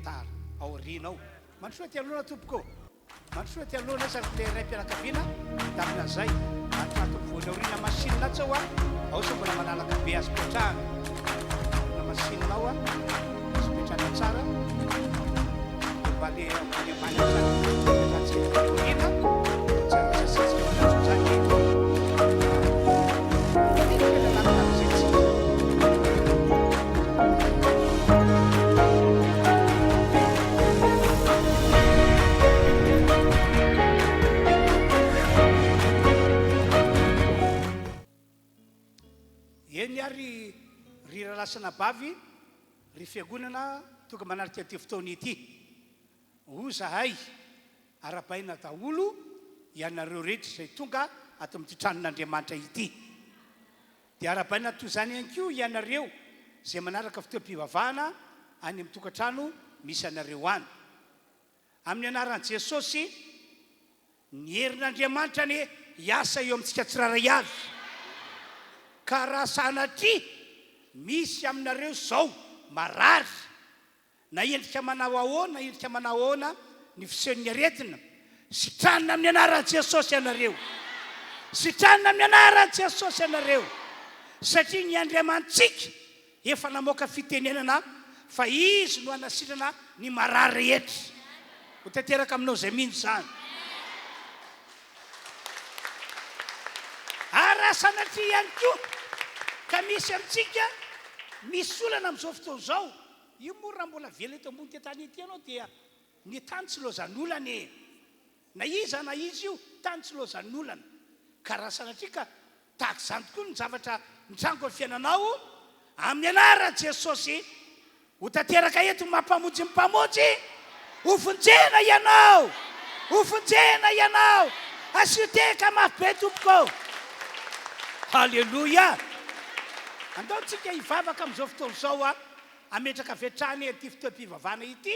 tara aorianao mandrosoa ty aloha tompoko mandrosoa ty aloha na sarle ray mpianakaviana tamina zay atatovoany aoriana masinina tsao ao sa mbola malalaka be azy petrahana na masinanao azy petrahana tsara bale ambany tsara aoriana tsasasika manatso zany eny ary ry ralasana bavy ry fiangonana tonga manarika ty fotoana ity ho zahay arabaina daholo ianareo rehetra izay tonga ato amin'ity tranon'Andriamanitra ity dia arabaina toy izany ihany koa ianareo izay manaraka fotoam-pivavahana any amin'ny tokantrano misy anareo any amin'ny anaran'i Jesosy ny herin'Andriamanitra ny hiasa eo amintsika tsiraray avy ka raha sanatria misy aminareo zao marary na endrika manao ahoana endrika manao ahoana ny fisehoan'ny aretina sitranina amin'ny anaran'i Jesosy ianareo sitranina amin'ny anaran'i Jesosy ianareo satria ny Andriamantsika efa namoaka fitenenana fa izy no hanasitrana ny marary rehetra ho tanteraka aminao zay mihitsy zany raha sanatria ihany koa ka misy amintsika misy olana amin'izao fotoana izao io moa raha mbola vela eto ambony ty tany ity ianao dia ny tany tsy lozan'olana na iza na izy io tany tsy lozan'olana ka raha sanatria ka tahaka izany tokoa ny zavatra mitrango amin'ny fiainanao amin'ny anaran'i Jesosy ho tanteraka eto mampamonjy ny mpamonjy ho fonjena ianao ho fonjena ianao asioteka mafy be tompoko halleloia andao tsika hivavaka amin'izao fotoana izao ametraka vetrany ity fotoam-pivavahana ity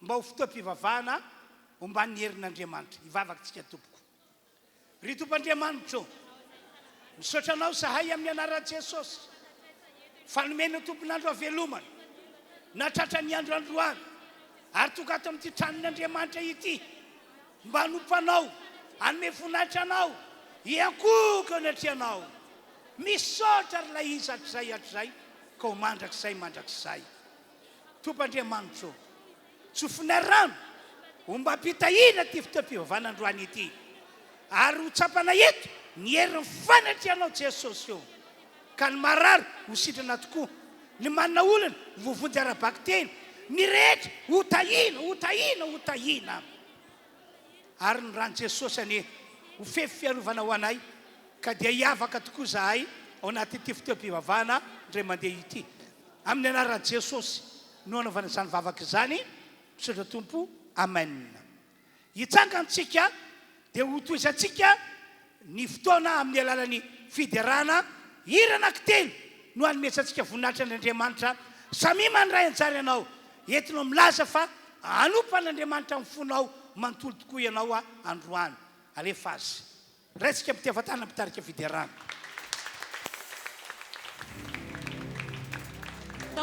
mba ho fotoam-pivavahana homban'ny herin'Andriamanitra hivavaka tsika tompoko ry tompoandriamanitra misaotra anao zahay amin'ny anaran'i Jesosy fanomena tompon'andro havelomana natratra ny andro androany ary tonga ato amin'ity tranon'Andriamanitra ity mba nompanao anome voninahitra anao hiankoko anatrianao misaotra ry lay izy hatrizay ka ho mandrakizay tompoandriamanitra tsofina rano ho mba mpitahina ty fotoam-pivavahana androany ity ary ho tsapana eto ny herin'ny fanatrianao Jesosy eo ka ny marary ho sitrana tokoa ny manana olana vovonjy arabaky teny ny rehetra ho tahina ary ny rano Jesosy ane ho fefy fiarovana ho anay ka dia hiavaka tokoa zahay ao anatyity fotoam-pivavahana ndray mandeha ity amin'ny anaran'i Jesosy no anaovana izany vavaka izany misaotra tompo amen hitsangantsika dia ho toizantsika ny fotoana amin'ny alalan'ny fiderana hira anankitelo no anometsantsika voninahitra n'Andriamanitra samy mandray anjary ianao entinao milaza fa anompan'Andriamanitra mifonao manontolo tokoa ianao androany alefa azy raitsika mpitiavatana mpitarika fiderana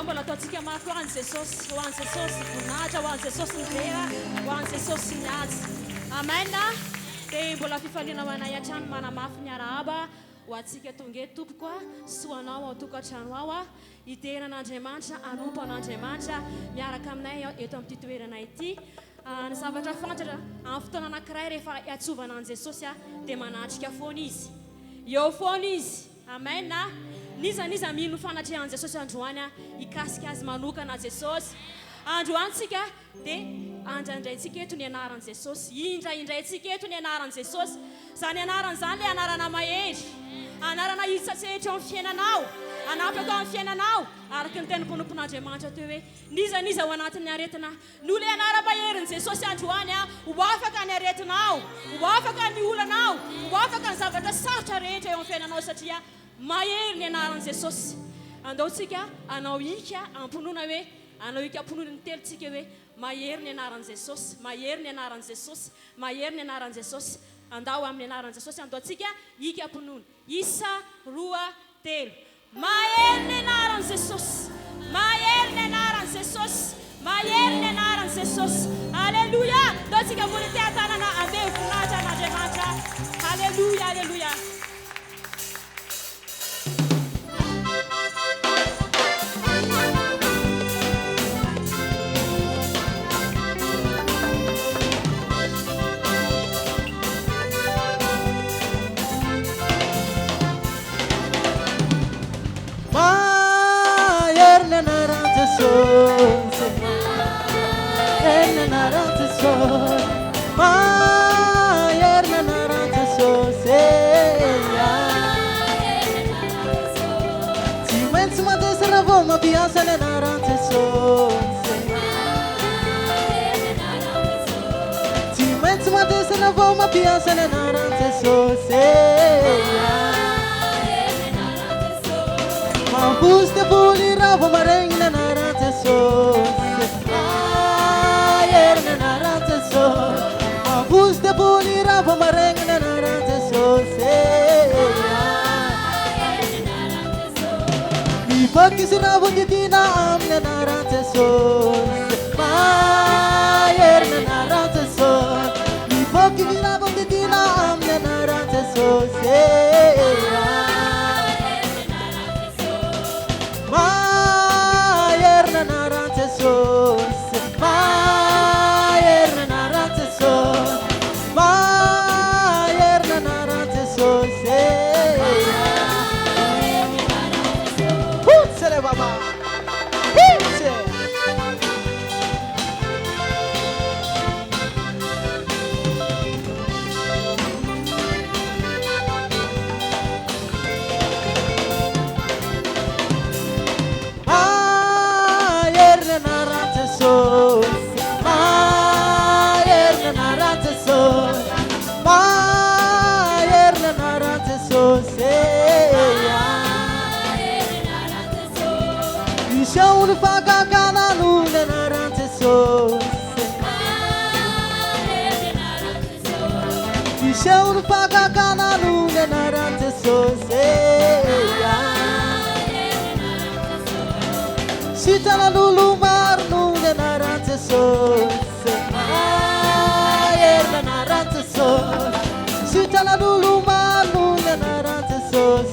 mbola ataontsika mafy ho an'i Jesosy voninahitra ho an'i Jesosy ny vera ho an'i Jesosy ny azy amena dia mbola fifaliana ho anay an-trano manamafy ny arahaba ho antsika tonga eto tompoko sy ho anao ao tokantrano ao iteran'Andriamanitra anompo an'Andriamanitra miaraka aminay eto amin'ity toerana ity ny zavatra fantatra amin'ny fotoana anankiray rehefa hiatsovana an'i Jesosy dia manatrika foana izy eo foana izy amena niza mino fanatrehan'i Jesosy androany hikasika azy manokana Jesosy androantsika dia andraindraintsika eto ny anaran'i Jesosy indraindraintsika eto ny anaran'i Jesosy zany anarana zany le anarana mahery anarana hitsatsehitra amin'ny fiainanao anapaka amin'ny fiainanao araka ny tena mpanompon'Andriamanitra teo hoe niza ho anatin'ny aretina no le anara-maherin'i Jesosy androany ho afaka ny aretinao ho afaka ny olanao ho afaka ny zavatra sarotra rehetra eo amin'ny fiainanao satria mahery ny anaran'i Jesosy andaotsika anao ika amponoana hoe anao ika amponoana ny telotsika hoe mahery ny anaran'i Jesosy mahery ny anaran'i Jesosy mahery ny anaran'i Jesosy andao amin'ny anaran'i Jesosy andaotsika ika amponoana isa roa telo mahery ny anaran'i Jesosy mahery ny anaran'i Jesosy Mahery ny anaran'i Jesosy. Alleluia. Taontsika ambony ty tanana ave voninahitra an'Andriamanitra. Alleluia, alleluia. Piazza le narante sonse Ti mezzo ma te se la voma piazza le narante sonse Ma buste puli ravo ma regna narante sonse Ayer le narante sonse Ma buste puli ravo ma regna narante sonse Pagi sinabu gitina amne narante sos Mayer na narante sos Pagi sinabu gitina amne narante sos Mayer na narante sos Mayer na narante sos Mayer na narante sos Baba. Show the vavaka na luna narante sos. Show the vavaka na luna narante sos. Sita na lulu mar luna narante sos. Ayer narante sos. Sita na lulu mar luna narante sos.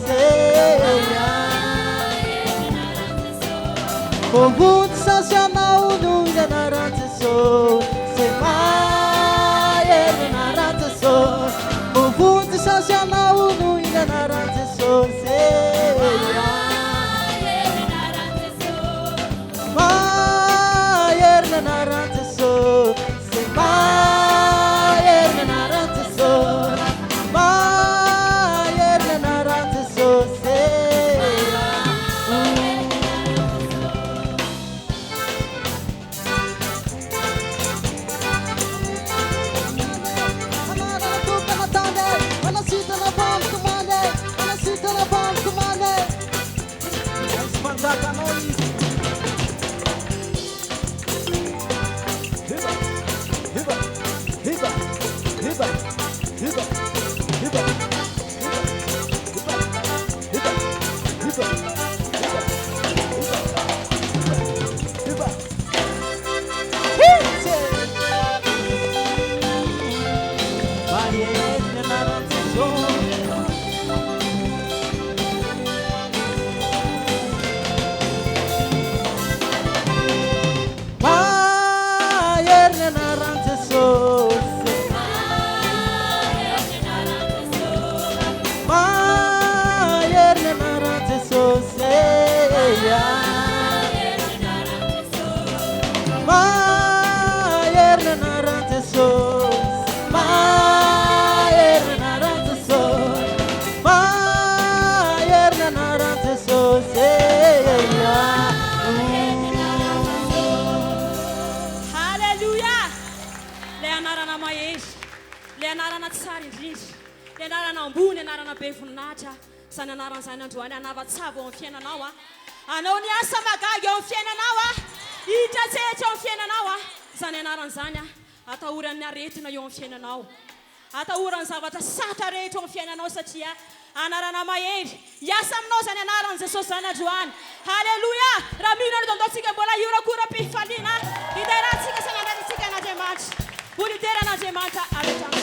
Povut sensacional no narante sos, sem mais narante sos. Povut sensacional no narante sos, mais narante sos, sem mais narante sos, mais narante sos. Sananaran'izany androany anavatsavo amin'ny fiainanao a. Anao ny asa magaga eo amin'ny fiainanao a. Hiditra tsehatra eo amin'ny fiainanao a. Zany anaran'izany a atahoran'ny aretina eo amin'ny fiainanao. Atahoran'ny zavatra satra rehetra eo amin'ny fiainanao satria anarana mahendry iasa aminao zany anaran' Jesosy zany androany. Halleluia. Raha mino any dondotsika mbola io rakoram-pifaliana ideratsika sanandratsika an'Andriamanitra. Mbola ideran'Andriamanitra avetrany.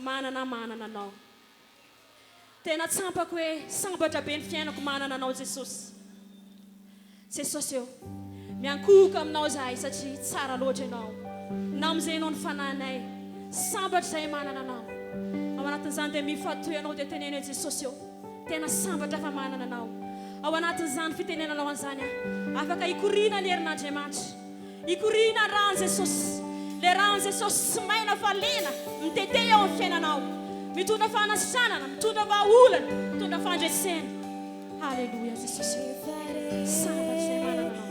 Manana tena tsampako hoe sambatra be ny fiainako manana anao Jesosy. Jesosy eo miankohoka aminao zahay satria tsara loatra ianao na amin'izay ianao ny fananay sambatra zahay manana anao. Ao anatin'izany dia mifatoy anao dia teneny hoe Jesosy eo tena sambatra fa manana anao. Ao anatin'izany fitenenanao an'izany afaka ikoriana ny herin'Andriamanitra, ikoriana rano Jesosy. Le rano Jesosy tsy maina fa lena mitete ao amin'ny fiainanao, mitondra fanasana, mitondra vahaolana, mitondra fandresena. Halleluja Jesosy. Sambatra izay manana anao.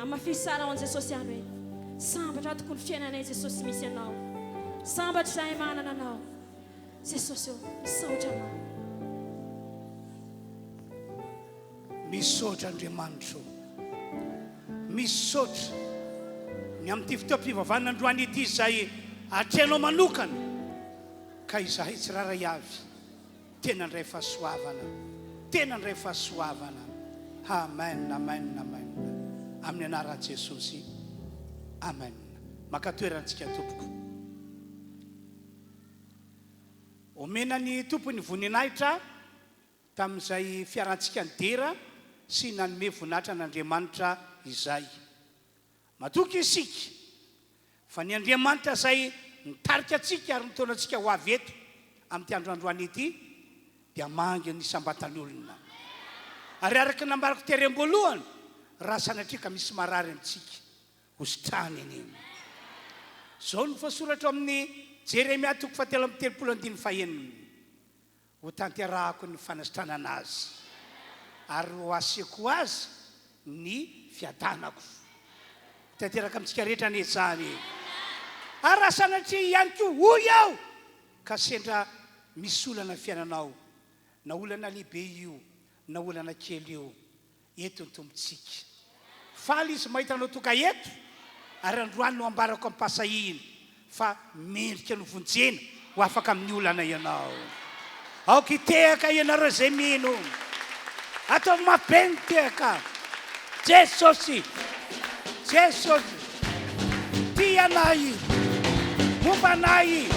Amafisara on Jesosy any hoe sambatra tokony fiainanay Jesosy misy anao. Sambatra izahay manana anao. Jesosy eo, misaotra anao. Misaotra Andriamanitra. Misaotra. Ny amin'ity fotoam-pivavahana androany ity izay atrehanao manokana ka izahay tsy raray avy. Tena ndray fahasoavana. Tena ndray fahasoavana. Amen, amen, amen. Amin'ny anaran'i Jesosy. Amen. Maka toerantsika tompoko. Omena ny tompony voninahitra tamin'izay fiarantsika nidera sy nanome voninahitra n'Andriamanitra izay. Matoky isika fa ny Andriamanitra izay nitarika antsika ary nitondra antsika ho avy eto amin'ity androandroany ity dia mangy ny sambatan'olona. Ary araka nambarako terem-boalohany raha sanatria ka misy marary amintsika hositrany eny. zao no voasoratra amin'ny Jeremia 3:30 ho tanterahako ny fanasitranana azy ary ho asiako azy ny fiadanako. Tanteraka amintsika rehetra ane zany. Ary raha sanatria ihany koa hoy aho ka sendra misy olana fiainanao, na olana lehibe io na olana kely io, eto ny tombotsika. Faly izy mahitanao toka eto, ary androany no ambarako amin'ny pasahiny fa mendrika no vonjena ho afaka amin'ny olana ianao. Aoka hitehaka ianareo zay mino, atao mabe ny tehaka. Jesosy, Jesosy, tia anay, momba anay,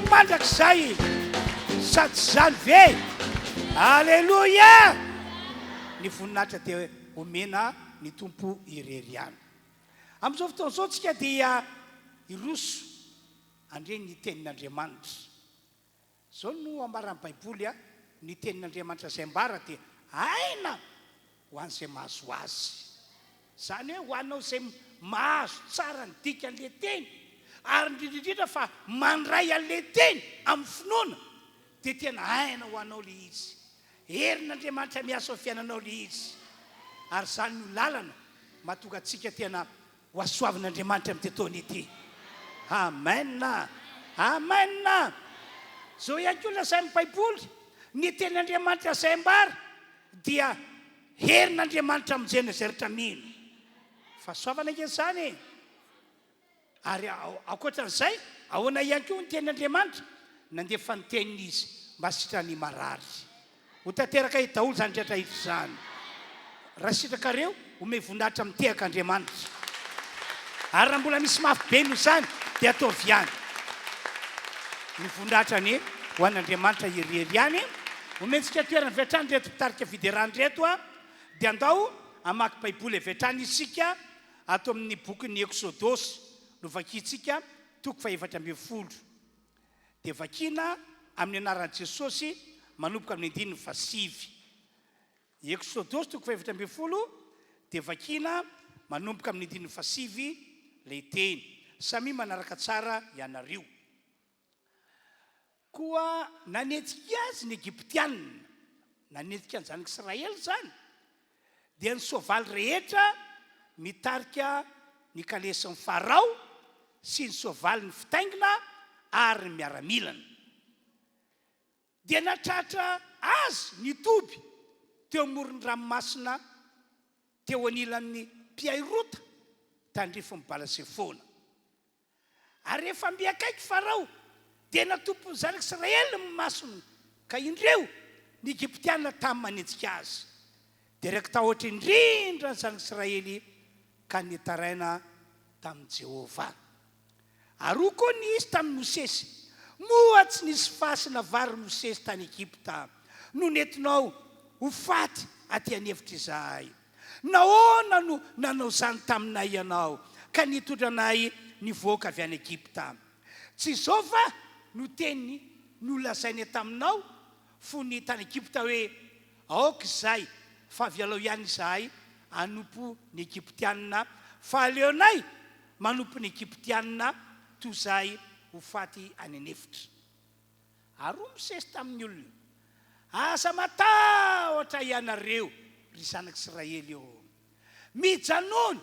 mandrakizay, sady zany ve. Alleluia! Ny voninahitra dia omena ny tompo ireriany. Amin'izao fotoan'izao tsika dia iroso andre ny tenin'Andriamanitra. Zao no ambaran'ny Baiboly ny tenin'Andriamanitra izay ambara dia aina ho an'izay mahazo azy. Zany hoe ho anao izay mahazo tsara ny dikan'le teny, ary indrindrindrindra fa mandray an'le teny amin'ny finoana, dia tena aina ho anao le izy. Herin'Andriamanitra miasa ho fiainanao le izy. Ary zany no lalana mahatonga antsika tena ho asoavin'Andriamanitra amin'ny tontolo ity. Amen. Amen. Zao ihany koa lazain'ny Baiboly, ny tenin'Andriamanitra izay ambara dia herin'Andriamanitra amin'izay izay rehetra mino. Fa soavana ange zany. Ary ankoatran'izay, ahoana ihany koa ny tenin'Andriamanitra nandefa ny tenin'izy mba sitrany marary. Ho tanteraka hita daholo zany rehetra hita zany. Raha sitrakareo ome voninahitra mitehaka Andriamanitra. Ary raha mbola misy mafy be noho izany dia ataovy ihany. Ny voninahitra ny ho an'Andriamanitra ireriany. Omentsika toerana vetrany reto mpitarika fiderany reto dia andao amaky Baiboly vetrany isika ato amin'ny bokin'ny Exodosy no vakitsika 4:40. Dia vakina amin'ny anaran'i Jesosy manomboka amin'ny 5. Exodosy 4:40 dia vakina manomboka amin'ny 5 lay teny. Samy manaraka tsara ianareo. Koa nanetika azy ny Egyptianina, nanetika ny zanak'Israely zany, dia ny soavaly rehetra mitarika ny kalesin'ny Farao sy ny soavaly ny fitaingina ary ny miaramilana. Dia natratra azy nitoby teo amoron'ny ranomasina teo anilan'ny mpiairota tandrifon'ny Balasefona. Ary rehefa miakaiky Farao dia natompo ny zanak'Israely ny masony ka indreo ny Egyptianina tamin'ny manetsika azy. Dia reka tahotra indrindra ny zanak'Israely ka nitaraina tamin'i Jehova. Ary koa ny izy tamin'ny Mosesy, moa tsy nisy fasina vary Mosesy tany Egypta no nentinao ho faty aty an'hevitra izahay. Nahoana no nanao zany taminay ianao ka nitondranay nivoaka avy any Egypta? Tsy zao va no teny no lazainy taminao fony tany Egypta hoe aoka izay fa avialao ihany izahay anompo ny Egyptianina, fa aleonay manompo ny Egyptianina toy izay ho faty any an'hevitra. Ary Mosesy tamin'ny olona, asa matahotra ianareo ry zanak'Israely eo, mijanony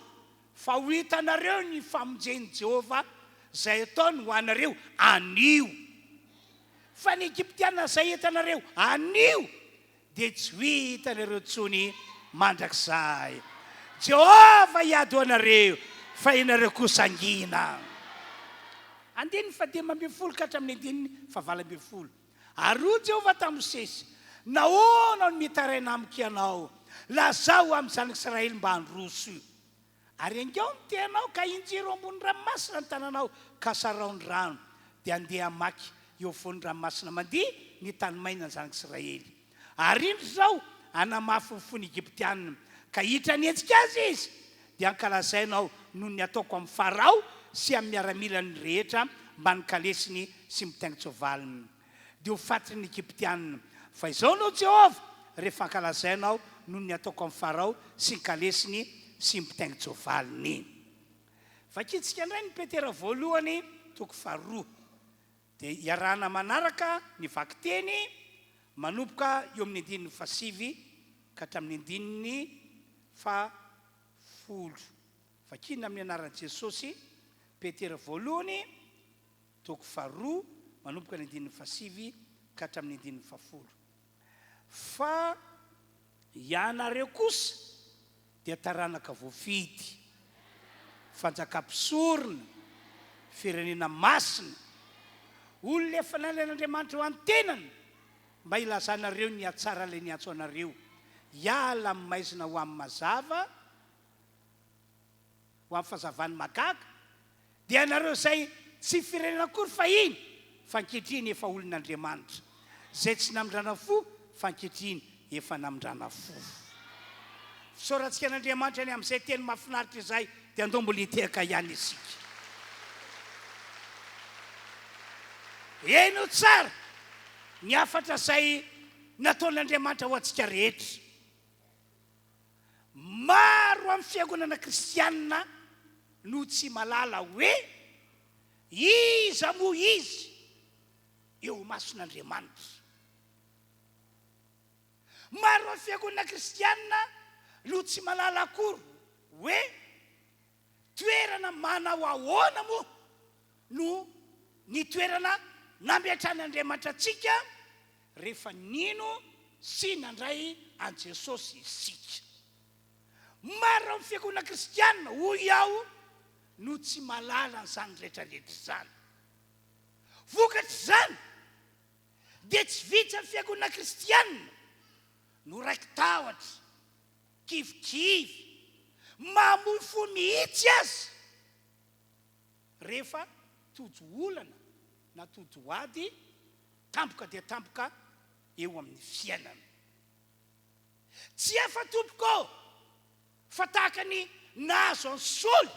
fa ho hitanareo ny famonjen'i Jehova izay ataony ho anareo anio. Fa ny Egyptianina izay hitanareo anio dia tsy ho hitanareo tsony mandrakizay. Jehova hiady ho anareo fa ianareo kosa angina. 15 ka hatramin'ny 20. Ary hoy Jehova tamin'i Mosesy, nahoana no mitaraina amiko ianao? Lazao amin'ny zanak'Israely mba handroso. Ary angao ny tenao ka injiro ambony ranomasina ny tananao ka sarao ny rano dia andeha amaky eo afovoan'ny ranomasina mandia ny tany maina ny zanak'Israely. Ary indro zao anamafy ny fony Egyptianina ka hiditra netsika azy izy dia ankalazainao noho ny ataoko amin'ny Farao sy amin'ny miaramilany rehetra mba nikalesiny sy mitaingin-tsovaliny. Dia ho faty ny Egyptianina. Fa izao no Jehova rehefa ankalazainao noho ny ataoko amin'ny Farao sy nikalesiny sy mitaingin-tsovaliny. vakitsika indray ny petera voalohany toko faharoa dia iarana manaraka ny vakiteny manomboka eo amin'ny andininy fasivy ka hatramin'ny andininy fafolo vakina amin'ny anaran'i Jesosy petera voalohany toko faharoa manomboka ny andininy fasivy ka hatramin'ny andininy fafolo fa ianareo kosa dia taranaka voafidy fanjakam-pisorona firenena masina olona efa nalain'Andriamanitra ho antenany mba ilazanareo ny atsara ilay ny antso anareo hiala amin'ny maizina ho amin'ny mazava ho amin'ny fahazavany magaga dia anareo izay tsy firenena akory fa iny fankehitriny efa olon'Andriamanitra izay tsy namindrana fo fankehitriny efa namindrana fo fisorantsika an'Andriamanitra ny amin'izay teny mahafinaritra izay dia andao mbola hitehaka ihany isika eno tsara ny afatra izay nataon'Andriamanitra ho antsika rehetra maro amin'ny fiangonana kristianina no tsy malala hoe iza moa izy eo mason'Andriamanitra maro amin'ny fiangonana kristianina no tsy malala akory hoe toerana manao ahoana moa no ny toerana nameatran'Andriamanitra antsika rehefa nino sy nandray an Jesosy isika maro amin'ny fiangonana kristianina hoy aho no tsy malala n'izany rehetrarehetra izany vokatra izany dia tsy vitsy amin'ny fiangonana kristianina no raiky tahotra kivikivy mamoy fo mihitsy azy rehefa tojo olana na tojo ady tampoka dia tampoka eo amin'ny fiainana tsy efa tompoko fa tahaka ny nahazo ansoly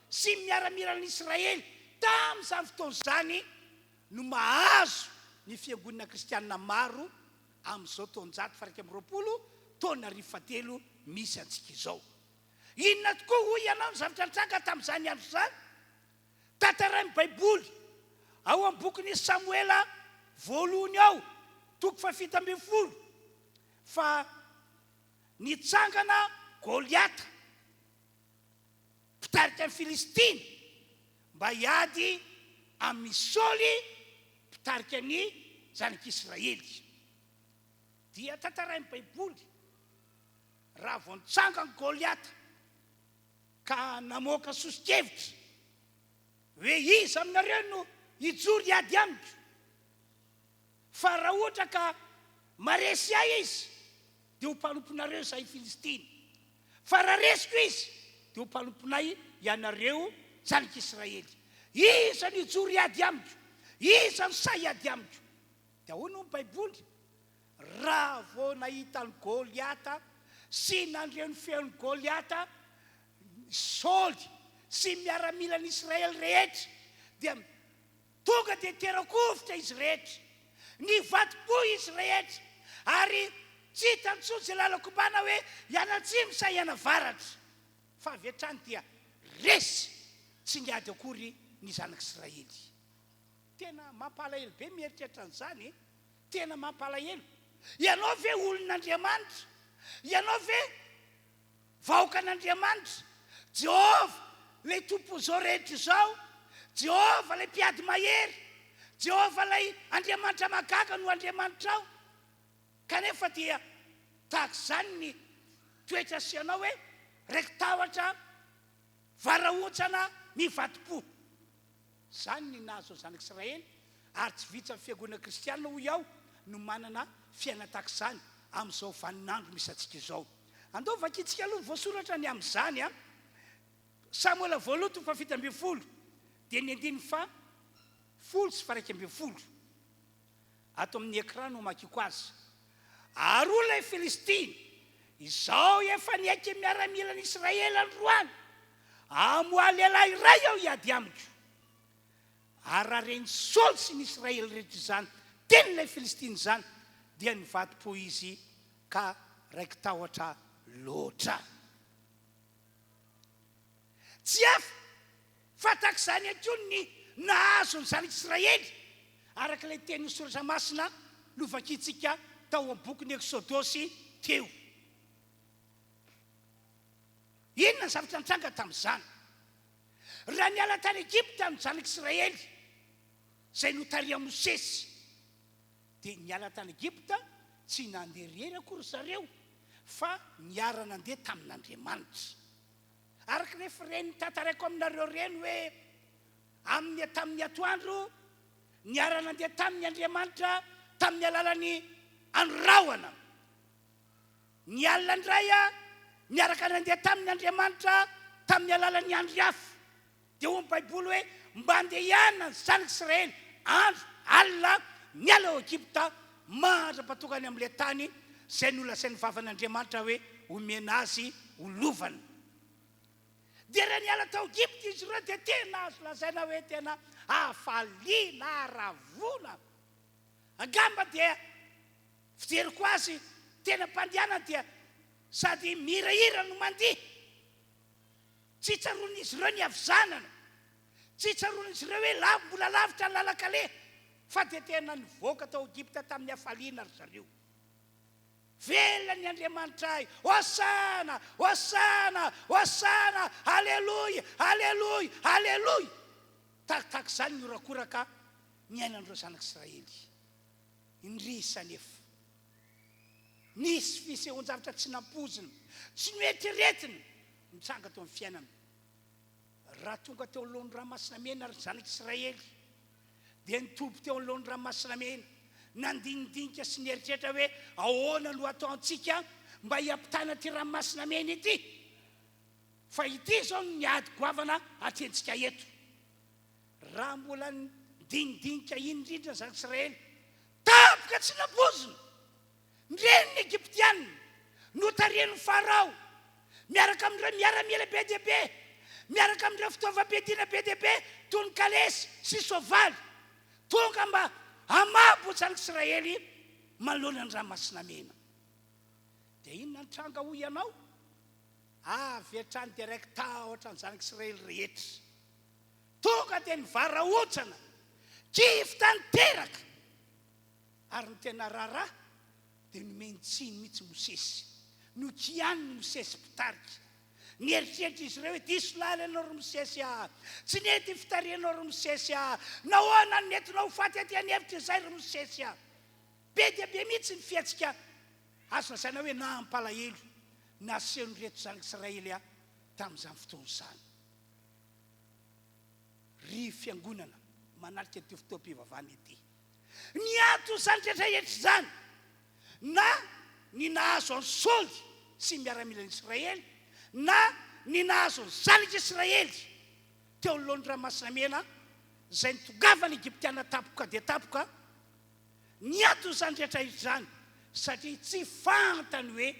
sy miaramila n'Israely tamin'izany fotoan'izany no mahazo ny fiangonana kristianina maro amin'izao taonjato faraika amby roapolo taona 20 misy antsika izao inona tokoa hoy ianao ny zavatra nitranga tamin'izany andro izany tantarain'ny baiboly ao amin'ny bokin'ny Samoela voalohany ao toko 7 fa nitsangana Goliata mpitarika ny Filistina mba hiady amin'ny Saoly mpitarika ny zanak'Israely dia tantarain'ny baiboly raha vao nitsangana Goliata ka namoaka sosokevitra hoe iza aminareo no hijoro hiady amiko fa raha ohatra ka maresy ahy izy dia ho mpanomponareo izay Filistina fa raha resiko izy dia ho mpanomponay ianareo zanak'Israely iza no hijoro hiady amiko iza no say hiady amiko dia ahoana ny baiboly raha vao nahita ny Goliata sy nandreo ny feon'ny Goliata Saoly sy miaramila n'Israely rehetra dia tonga dia terakovitra izy rehetra nivadim-po izy rehetra ary tsy hitantsony izay lalako mbana hoe ianatsimo sa ianavaratra fa avy hatrany dia resy tsy niady akory ny zanak'Israely tena mampalahelo be mieritreritra an'izany tena mampalahelo ianao ve olon'Andriamanitra ianao ve vahoakan'Andriamanitra Jehova lay tompo izao rehetra izao Jehova lay mpiady mahery Jehova lay Andriamanitra magaga no Andriamanitra ao kanefa dia tahaka izany ny toetra sianao hoe raiky tahotra varahotsana mivadi-po izany ny nahazo zanak'Israely ary tsy vitsy amin'ny fiangonana kristianina hoy aho no manana fiaina tahaka izany amin'izao vaninandro misy antsika izao andao vakitsika aloha voasoratra ny amin'izany a Samoela voalohany toko 7 dia ny andininy 10 sy 11 ato amin'ny écran no makiko azy ary olona i Filistina izao efa niaiky miaramila n'Israely androany amoa lehilahy iray ao hiady amiko ary raha reny Saoly sy ny Israely rehetra izany tenylay Filistina izany dia nivadi-po izy ka raiky tahotra loatra tsy efa fatak izany akony ny nahazo ny zanak'Israely araka ilay teny soratra masina lovakitsika tao amin'ny bokyny Eksodosy teo. Inona ny zavatra nitranga tamin'izany? Raha niala tany Egypta ny zanak'Israely izay notaria Mosesy, dia niala tany Egypta tsy nandeha irery akory zareo fa niara nandeha tamin'Andriamanitra. Araka rehefa reny tantarako aminareo reny hoe tamin'ny atoandro niara nandeha tamin'ny Andriamanitra tamin'ny alalan'ny androrahoana. Ny alina indray niaraka nandeha tamin'ny Andriamanitra tamin'ny alalan'ny andro hafa. Dia hoy ny Baiboly hoe mba andehana ny zanak'Israely andro alina niala ao Egypta mandra-patokany amin'ilay tany izay nolazain'ny vavan'Andriamanitra hoe omena azy olovana. Dia raha niala tao Egypta izy ireo dia tena azo lazaina hoe tena afaliana, aravona. Angamba dia fijeriko azy tena mpandehanana dia sady mihirahira no mandeha. Tsy tsaroan'izy ireo ny avizanana, tsy tsaroan'izy ireo hoe mbola lavitra ny lalakale, fa dia tena nivoaka tao Egypta tamin'ny hafaliana ry zareo. Velany Andriamanitra ay, hosana, hosana, hosana, aleloia, aleloia, aleloia. Tahaka izany ny orakoraka ny ainan'ireo zanak'Israely. Indrisa nefa nisy fisehoan-javatra tsy nampozina, tsy noeritreretina mitsanga tao amin'ny fiainana. Raha tonga teo alohan'ny ranomasina mena ry zanak'Israely, dia nitoby teo alohan'ny ranomasina mena, nandinidinika sy nieritreritra hoe ahoana no ataontsika mba hiampitana ty ranomasina mena ity. Fa ity zao ny ady goavana atrentsika eto. Raha mbola nidinidinika indrindra ny zanak'Israely, tapoka tsy nampozina. Nireny ny Egyptianina, notarian'ny Farao, miaraka amin'ireo miaramila be dia be, miaraka amin'ireo fitaovam-piadiana be dia be, toy ny kalesy sy soavaly, tonga mba hamabo zanak'Israely manoloana ny ranomasina mena. Dia inona ny tranga hoy ianao? Avy hatrany dia raiky tahotra ny zanak'Israely rehetra. Tonga dia nivarahotsana, kifta niteraka, ary ny tena raharaha dia nomentsiny mihitsy Mosesy. Nokianiny Mosesy mpitarika. Nieritreritra izy ireo hoe diso laly ianao ry Mosesy, tsy nety fitarianao ry Mosesy, nahoana nentinao faty aty anevitra izay ry Mosesy. Be dia be mihitsy ny fiatsika azo lazaina hoe nampalahelo naseho ny reto zanak'Israely tamin'izany fotoan'izany. Ry fiangonana manarika ity fotoam-pivavahana ity, ny ato zany rehetrarehetra izany, na ny nahazo any Saoly sy miaramila n'Israely, na ny nahazo ny zanak'Israely teo alohan'ny ranomasina mena izay nitongavany Egyptiana tapoka dia tapoka, ny ato zany rehetrarehetra izany satria tsy fantany hoe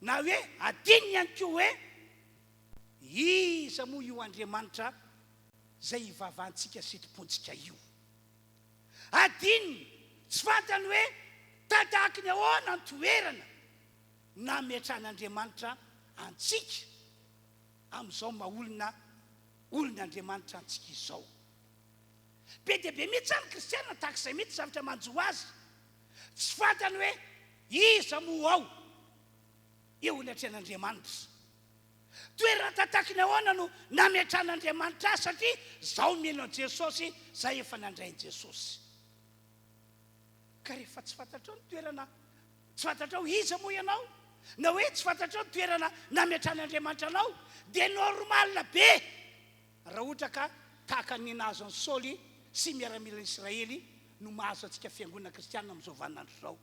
na hoe adininy ihany koa hoe iza moa io Andriamanitra izay hivavahantsika sitrapontsika io. Adininy tsy fantany hoe tatahaka ny ahoana ny toerana nametran'Andriamanitra antsika amin'izao maha olon'Andriamanitra antsika izao. Be dia be mihitsy zany kristianina tahaka izay mihitsy zavatra manjo azy, tsy fantany hoe iza moa ao eo ny atrean'Andriamanitra. Toerana tatahaka ny ahoana no nametran'Andriamanitra azy satria zao mino an'i Jesosy, zay efa nandrain'i Jesosy. Ka rehefa tsy fantatrao ny toerana, tsy fantatrao iza moa ianao, na hoe tsy fantatrao ny toerana nametran'Andriamanitra anao, dia normalina be raha ohatra ka tahaka ny nahazo an'i Saoly sy miaramila n'Israely no mahazo antsika fiangonana kristianina amin'izao vaninandro zao.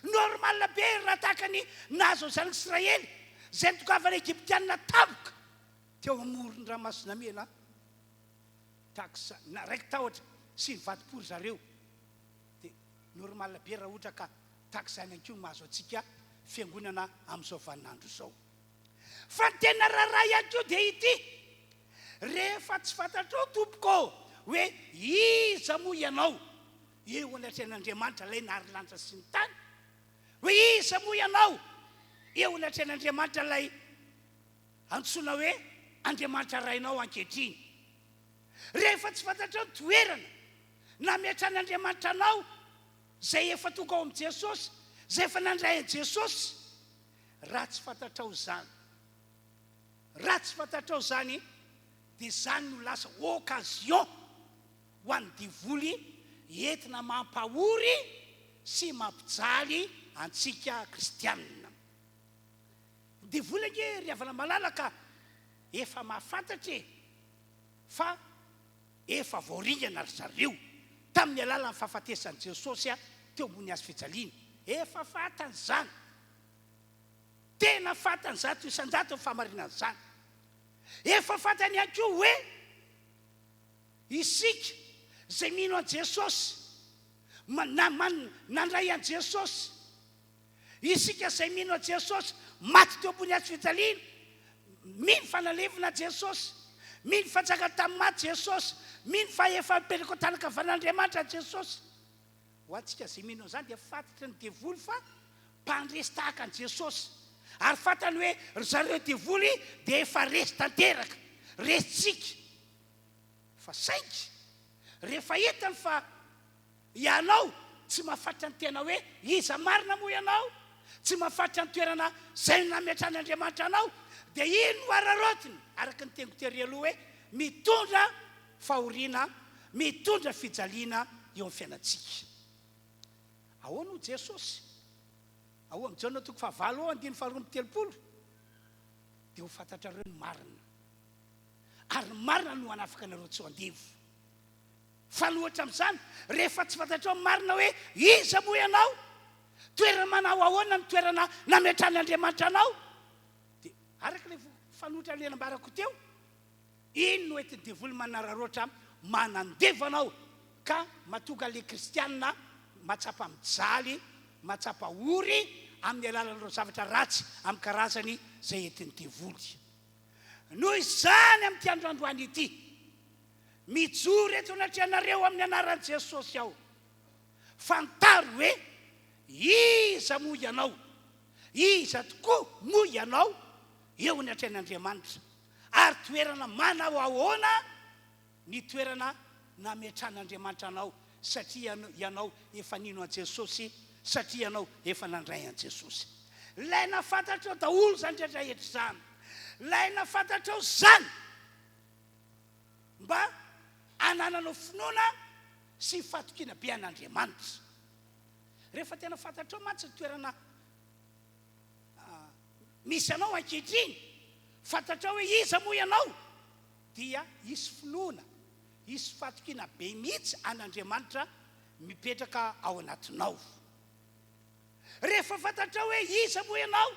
Normalina be raha tahaka ny nahazo ny zanak'Israely izay nitongavana Egyptianina tapoka teo amoron'ny ranomasina mena, tahaka raiky tahotra sy nivadi-pory zareo. Dia normalina be raha ohatra ka tahaka izany ihany koa mahazo antsika fiangonana amin'izao vaninandro izao. Fa ny tena raharaha ihany koa dia ity, rehefa tsy fantatrao tompoko hoe iza moa ianao eo anatrehan'Andriamanitra ilay nahary lanitra sy ny tany, hoe iza moa ianao eo anatrehan'Andriamanitra ilay antsoina hoe andriamanitra rainao ankehitriny. Rehefa tsy fantatrao toerana nameatran'andriamanitra anao zay efa tonga ao am' Jesosy, zay efa nandray an' Jesosy, raha tsy fantatrao zany, raha tsy fantatrao zany, dia zany no lasa occasion ho an'ny divoly entina mampahory sy mampijaly antsika kristianina. Divoly ange ry havana malalaka efa mahafantatra fa efa voaringana ry zareo tamin'ny alalan'ny fahafatesan'i Jesosy teo ambony azy fijaliana. Efa fantany zany, tena fantany zato isan-jato ny fahamarinany zany. Efa fantany ihany koa hoe isika zay mino an' Jesosy, nandray an' Jesosy, isika zay mino an' Jesosy maty teo ambony azy fijaliana, mino fanalevina Jesosy, mino fanjakany tamin'ny maty Jesosy, mino fa efa mipetraka tanaka van'Andriamanitra Jesosy. Ho antsika zay mino zany dia fantatra ny devoly fa mpandresy tahaka an' Jesosy, ary fantany hoe ry zareo devoly dia efa resy tanteraka, resitsika. Fa saingy rehefa hitany fa ianao tsy mahafantatra ny tena hoe iza marina moa ianao, tsy mahafantatra ny toerana zay nametran'Andriamanitra anao, dia ino no ararotiny araka ny teniko tery aloha hoe mitondra fahoriana, mitondra fijaliana eo amin'ny fiainantsika. Ahoana ho Jesosy? Ao amin'ny Jaona 5:1-7 dia ho fantatrareo ny marina, ary ny marina no hanafaka anareo tsy ho andevo. Fa loatra amin'izany, rehefa tsy fantatrao ny marina hoe iza moa ianao, toerana manao ahoana ny toerana nametran'Andriamanitra anao, dia araka ilay fanotra lenambarako teo, iny no entin'ny devoly manararoatra manandeva anao ka mahatonga ilay kristianina matsapa mijaly, matsapa ory amin'ny alalan'ireo zavatra ratsy amin'ny karazany zay entin'ny devoly. Noho izany amin'ity androandroany ity, mijoro eto anatrehanareo amin'ny anaran'i Jesosy aho, fantaro hoe iza moa ianao, iza tokoa moa ianao eo ny atrehan'Andriamanitra, ary toerana manao ahoana ny toerana nametran'Andriamanitra anao, satria ianao efa nino an' Jesosy, satria ianao efa nandray an' Jesosy. Ilaina fantatrao daholo zany rehetrarehetra zany, ilaina fantatrao zany mba hanananao finoana sy fatokina be an'Andriamanitra. Rehefa tena fantatrao mantsy ny toerana misy anao ankehitriny, fantatrao hoe iza moa ianao, dia isy finoana, isy fatokina be mihitsy an'Andriamanitra mipetraka ao anatinao. Rehefa fantatrao hoe iza moa ianao,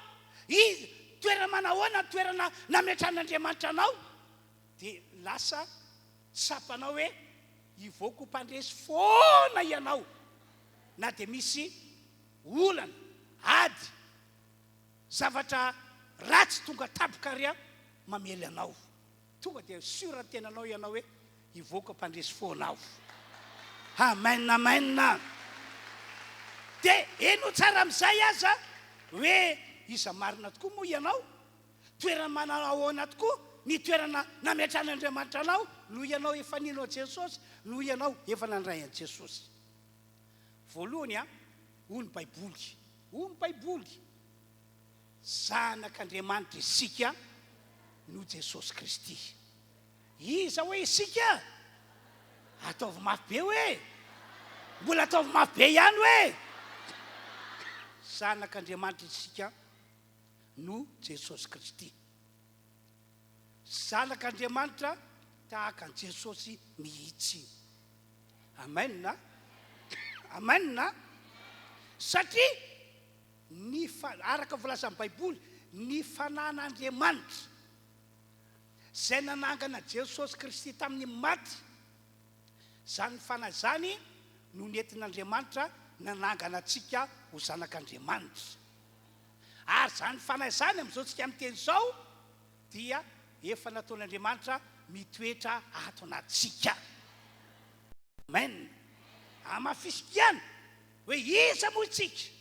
toerana manahoana toerana nametran'Andriamanitra anao, dia lasa tsapanao hoe ivoaka ho mpandresy foana ianao, na dia misy olana, ady, zavatra ratsy tonga tapokarya mamely anao, tonga dia siora tenanao ianao hoe ivoaka mpandresy foanao. Amen, amen. Dia eno tsara amin'izay aza hoe iza marina tokoa moa ianao, toerana manao ahoana tokoa ny toerana nametran'Andriamanitra anao, noho ianao efa nino Jesosy, noho ianao efa nandray an' Jesosy. Voalohany hoy ny Baiboly, zanak'Andriamanitra isika no Jesosy Kristy. Iza hoe isika? Ataovy mafy be hoe, mbola ataovy mafy be ihany hoe, zanak'Andriamanitra isika no Jesosy Kristy. Zanak'Andriamanitra tahaka an' Jesosy mihitsy. Amen. Amen. Satria araka volazan'ny Baiboly, ny fanan'Andriamanitra zay nanangana Jesosy Kristy tamin'ny maty, zany fanazany no nentin'Andriamanitra nanangana antsika ho zanak'Andriamanitra. Ary zany fanazany amin'izao tsika miteny izao dia efa nataon'Andriamanitra mitoetra ato anatsika. Amen. Amafisikiana hoe iza moa itsika,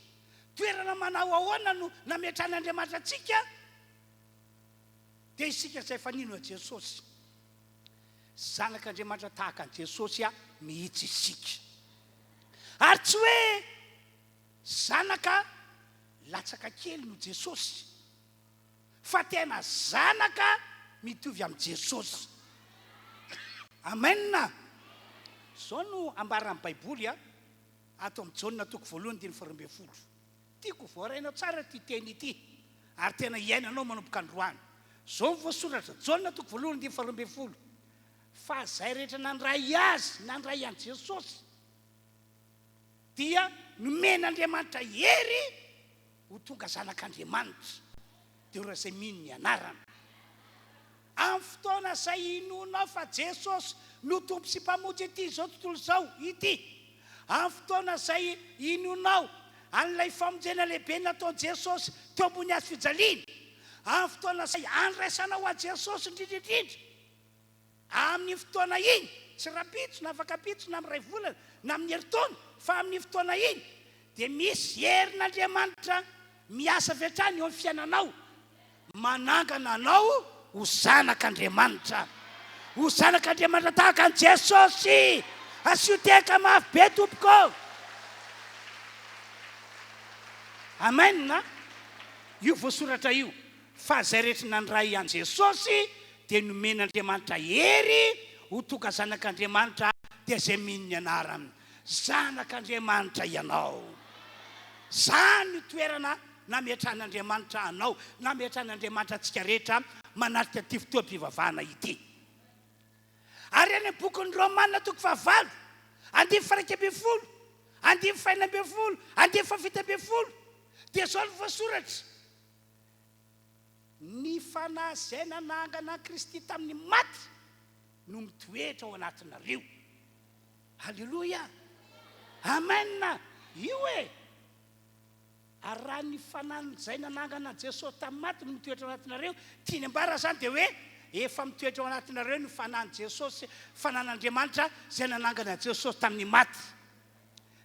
toerana manao ahoana no nametran'Andriamanitra atsika, dia isika izay fanino a Jesosy zanak'Andriamanitra tahaka an Jesosy mihitsy isika ary tsy hoe zanaka latsaka kely no Jesosy fa tena zanaka mitovy amin'ny Jesosy. Amen. Zao no ambaran'ny Baiboly ato amin'ny Jaona toko 1:12. Tiako voaraina tsara ty teny ity ary tena iainanao manomboka androany. Zao voasoratra Jaona toko 1:12. Fa zay rehetra nandray azy nandray an Jesosy dia nomen'Andriamanitra hery ho tonga zanak'Andriamanitra dia ora izay mino ny anarana. Amin'ny fotoana izay inonao fa Jesosy no tompo sy mpamonjy ity zao tontolo zao ity, amin'ny fotoana izay inonao an'ilay famonjena lehibe nataon Jesosy teo ambony hazo fijaliana, amin'ny fotoana izay andraisanao a Jesosy indrindraindrindra, amin'ny fotoana iny tsy rapitso na afaka pitso na amin'ny ray volana na amin'ny herintaona fa amin'ny fotoana iny dia misy herin'Andriamanitra miasa avy hatrany eo amin'ny fiainanao, manangana anao ho zanak'Andriamanitra, ho zanak'Andriamanitra tahaka an Jesosy. Asio teka mafy be tompoko. Amen. Io voasoratra io fa zay rehetra nandray an Jesosy dia nomen'Andriamanitra hery ho tonga zanak'Andriamanitra dia zay mino ny anarany. Zanak'Andriamanitra ianao. Zany toerana nametran'Andriamanitra anao, nametran'Andriamanitra antsika rehetra manatrika ty fotoam-pivavahana ity. Ary any bokin'ny Romana toko 9, 1:20, 2:40, 2:50 dia zao no voasoratra. Ny fanahy izay nanangana Kristy tamin'ny maty no mitoetra ao anatinareo. Halleloia. Amen. Io ary raha ny fanahy izay nanangana Jesosy tamin'ny maty no mitoetra ao anatinareo, tiany ambara zany dia hoe efa mitoetra ao anatinareo ny fanahy Jesosy, fanan'Andriamanitra izay nanangana Jesosy tamin'ny maty.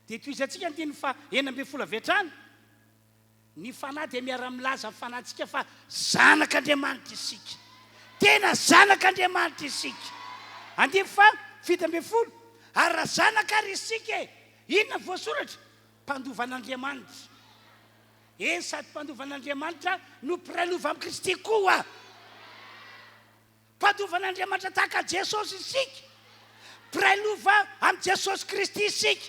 Dia toy izantsika ny 9:40 avy hatrany, ny fanahy dia miara-milaza amin'ny fanantsika fa zanak'Andriamanitra isika, tena zanak'Andriamanitra isika. 9:40 ary raha zanaka ary isika inona voasoratra? Mpandovan'Andriamanitra. Sady mpandovan'Andriamanitra no piralova amin'ny Kristy koa. Mpandovan'Andriamanitra tahaka Jesosy isika, piralova amin'ny Jesosy Kristy isika.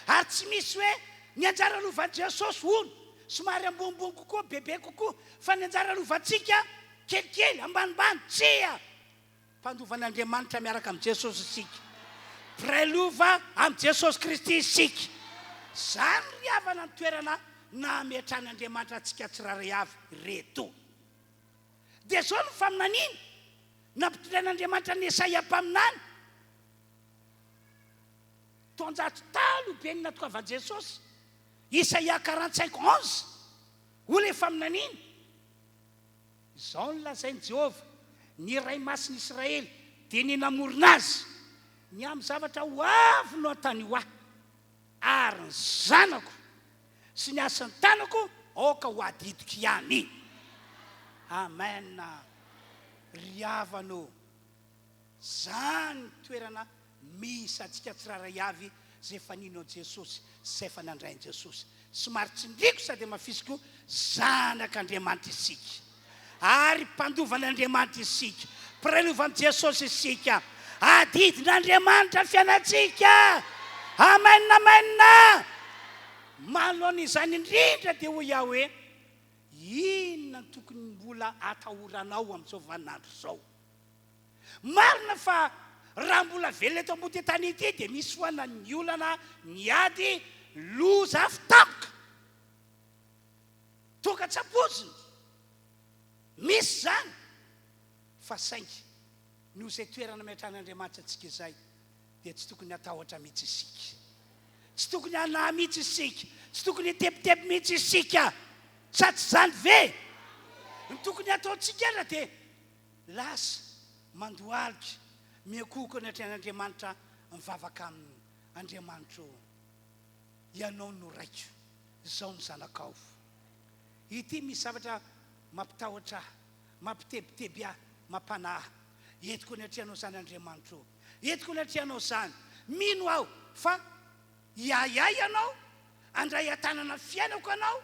Ary tsy misy hoe ny anjara lovan'i Jesosy ono somary ambonimbony kokoa, bebe kokoa, fa ny anjara lovantsika kelikely, ambanimbany, tsia. Mpandovan'Andriamanitra miaraka amin'ny Jesosy isika, piralova amin'ny Jesosy Kristy isika. Zany riavana ny toerana nametran'Andriamanitra antsika tsiraray avy reto. Dia zao no faminaniana nampitondran'Andriamanitra ny Esaia-paminany taonjato talo be ny natokavany Jesosy, Isaia 45:11, ho le faminaniana. Izao no lazain'i Jehovah, ny ray masin'i Israely dia ny namorona azy, ny amin'ny zavatra ho avy no atany ho ahy, ary ny zanako sy ny asan'ny tanako aoka ho adidiko ihany. Amen. Riavano. Zany toerana misy antsika tsiraray avy zay fanino Jesosy, zay fanandrain Jesosy. Somary tsindriko sady mafisiko, zanak'Andriamanitra isika, ary mpandovan'Andriamanitra isika, piralova amin'ny Jesosy isika, adidin'Andriamanitra ny fiainantsika. Amen. Amen. Manoloan'izany indrindra dia ho iaho hoe inona tokony mbola atahoranao amin'izao vaninandro izao. Marina fa raha mbola velona eto ambony tany ity dia misy foana ny olana, ny ady, loza afy tampoka, toka tsapoziny, misy zany. Fa saingy no izay toerana metran'Andriamanitra antsika izay dia tsy tokony atahotra mihitsy isika, tsy tokony hanahy mihitsy isika, tsy tokony hitepitepy mihitsy isika. Sa tsy zany ve? Ny tokony ataontsika raha dia lasa mandohalika miakoko ny atrehan'Andriamanitra, mivavaka amin'Andriamanitra. Ianao no raiko, izao ny zanakao. Ity misy zavatra mampitahotra mampitebiteby ahy mampanahy etiko ny atrianao zany Andriamanitra etiko ny atrianao zany mino aho fa iayay ianao andray atanana fiainako anao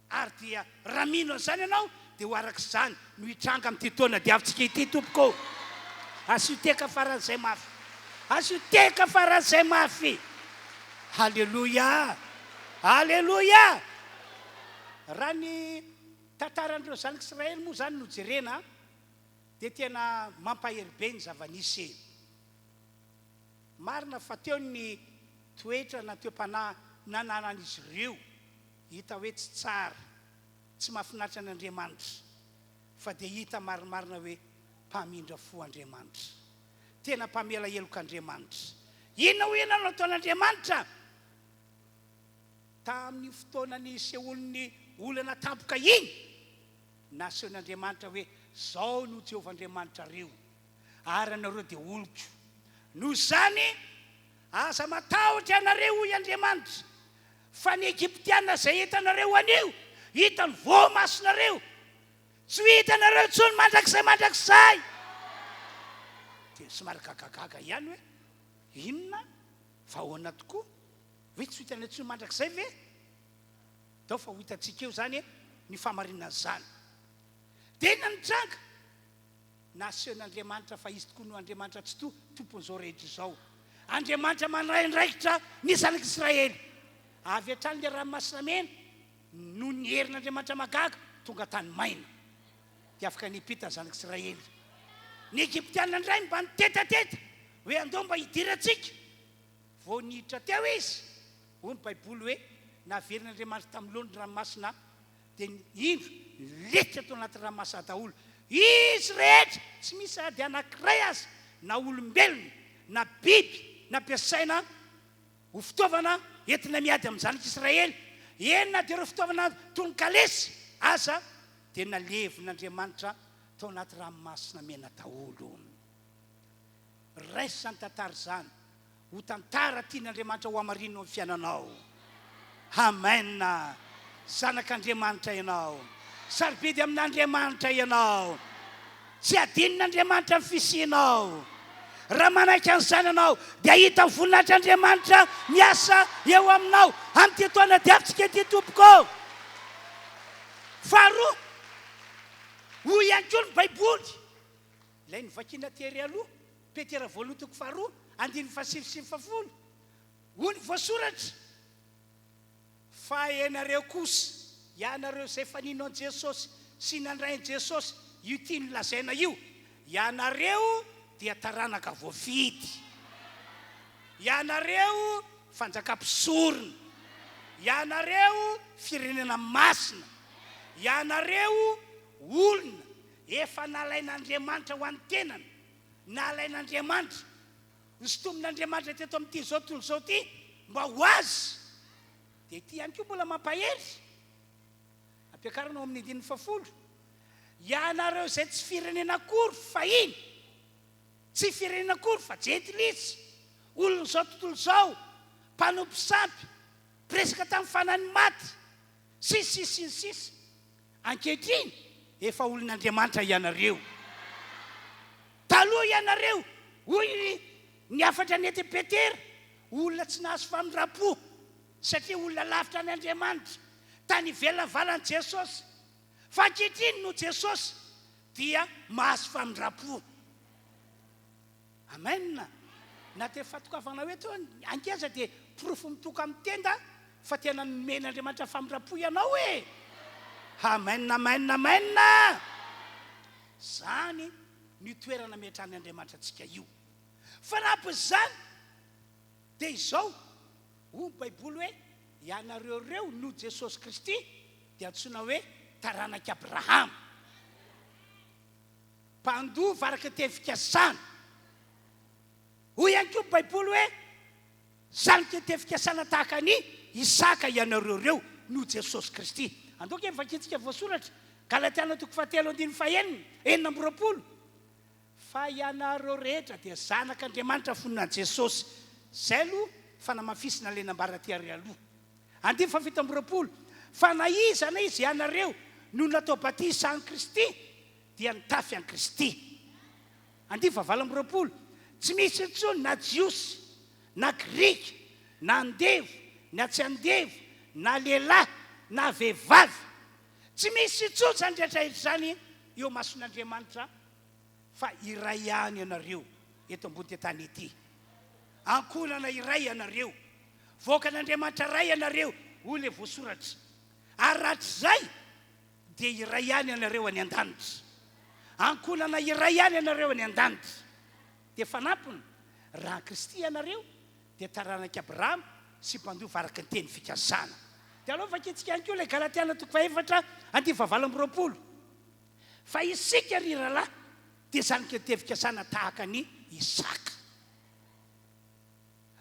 ary dia raha mino an'izany ianao dia ho arak'izany no hitranga amin'ity taona diavintsika ity tompoko asiteka faran'izay mafy asiteka faran'izay mafy halleloia halleloia raha ny tantarandreo zanak'Israely moa zany no jerena dia tena mampahery be ny zava-nisy marina fa teo ny toetra na toepanahy nananan'izy ireo hita hoe tsy tsara tsy mahafinaritra an'Andriamanitra fa dia hita marimarina hoe mpamindra fo Andriamanitra tena mpamela helok'Andriamanitra inona ho inona no ataon'Andriamanitra tamin'ny fotoanany seholin'ny olana tampoka iny nasehon'Andriamanitra hoe zao no Jehovah-Andriamanitra reo ary anareo dia oloko no zany aza matahotra anareo i Andriamanitra fa ny Egiptiana zay hitanareo anio hitany voamasonareo tsy hitanareo tsony mandrakizay dia somary gagagaga ihany hoe inona fa ahoana tokoa hoe tsy hitanareo tsony mandrakizay ve dao fa ho hitantsika eo zany ny famarinana zany dia inona nitranga nasehon'Andriamanitra fa izy tokoa no Andriamanitra tsy tompon'izao rehetra izao Andriamanitra mandraindraikitra ny zanak'Israely avy hatrany le ranomasina mena no ny herin'Andriamanitra magaga tonga tany maina dia afaka nipita ny zanak'Israely ny Egiptiana indray mba nitetateta hoe andao mba hidirantsika vao niditra teo izy hoy ny baiboly hoe naverin'Andriamanitra tamin'ny lohany ranomasina dia indro letitra tao anaty ranomasina daholo izy rehetra tsy misy ady anankiray azy na olombelona na biby nampiasaina ho fitaovana entina miady amin'ny zanak'Israely enina dia ireo fitaovana tonokalesy aza dia nalevin'Andriamanitra tao anaty ranomasina mena daholo raisy zany tantara zany ho tantara tian'Andriamanitra ho amarinao amin'ny fiainanao amen zanak'Andriamanitra ianao sarobidy amin'Andriamanitra ianao tsy adinin'Andriamanitra amin'ny fisianao raha manaiky an'izany ianao dia hita voninahitr'Andriamanitra miasa eo aminao amin'ity taona diavintsika ity tompoko faharoa hoy ihany koa ny baiboly ilay nivakiana tery aloha petera voalohany toko faharoa andiny fahasivy-folo hoy ny voasoratra fa ianareo kosa ianareo izay fanino an Jesosy sy nandrain Jesosy io tiany lazaina io ianareo dia taranaka voafidy ianareo fanjakam-pisorona ianareo firenena masina ianareo olona efa nalain'Andriamanitra ho an'ny tenana nalain'Andriamanitra nysotomin'Andriamanitra teto amin'ity zao tontolo zao ty mba ho azy dia ity ihany koa mbola mampahery ampiakaranao amin'ny andininy fafolo ianareo izay tsy firenena akory fa iny tsy firenena akory fa jetilizy olona zao tontolo zao mpanompo sampy presaka tamin'ny fanany maty sisy ankehitriny efa olon'Andriamanitra ianareo taloha ianareo hoy ny afatra nety Petera olona tsy nahazo famindram-po satria olona lavitra an'Andriamanitra tany ivelona valan'i Jesosy fa ankehitriny no Jesosy dia mahazo famindram-po amen na te fatokavana hoe teo ankeza dia profo mitoka amin'ny tenda fa tena nomen'Andriamanitra famindram-po ianao e amen zany ny toerana mehatran'Andriamanitra antsika io fa nampy zany dia izao hoy baiboly hoe ianareo reo no Jesosy Kristy dia antsoina hoe taranak'Abrahama mpandova araka teny fikasana hoy ihany koa baiboly hoe zanaka teny fikasana tahaka ny Isaka ianareo reo no Jesosy Kristy andao ke vakitsika voasoratra Galatiana toko 7:9 fa ianareo rehetra dia zanak'Andriamanitra fononan'i Jesosy zay aloha fanamafisina le nambara ty ary aloha 2:20 fa na iza na izy ianareo no natao batisa an Kristy dia nitafy an Kristy. Andy fahavalamboroapolo. Tsy misy intsony na jiosy na grika na andevo na tsy andevo na lehilahy na vehivavy. Tsy misy intsony zany rehetrarehetra zany eo mason'Andriamanitra fa iray ihany ianareo eto ambony tany ity. Ankonana iray ianareo, voakan'Andriamanitra iray ianareo, hoy le voasoratra. Ary rahatr'izay dia iray ihany ianareo any an-danitra. Ankonana iray ihany ianareo any an-danitra. Dia fanampiny raha Kristy ianareo dia taranaka Abrahama sy mpandova araka ny teny fikasana. Dia aloha vakitsika ihany koa ilay Galatiana 4:20. Fa isika ry rahalahy dia zanika ny teny fikasana tahaka ny Isaka.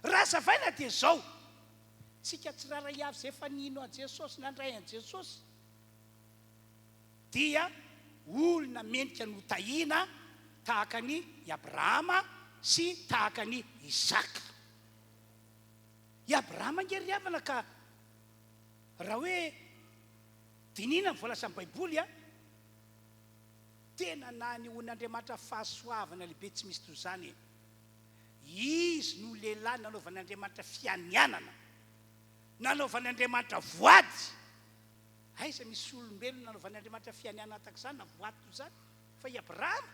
Raha zavaina dia zao, tsika tsiraray avy izay efa nino an Jesosy nandray an Jesosy dia olona menika no tahina tahaka ny Abrahama sy tahaka ny Isaka. I Abrahama ngery havana ka raha hoe dinina ny voalasan'ny Baiboly tena nany on'Andriamanitra fahasoavana lehibe tsy misy toy izany. Izy no lehilahy nanaovan'Andriamanitra fianianana, nanaovan'Andriamanitra voady. Aiza misy olombelona nanaovan'Andriamanitra fianianana tahaka izany na voady toy izany fa i Abrahama.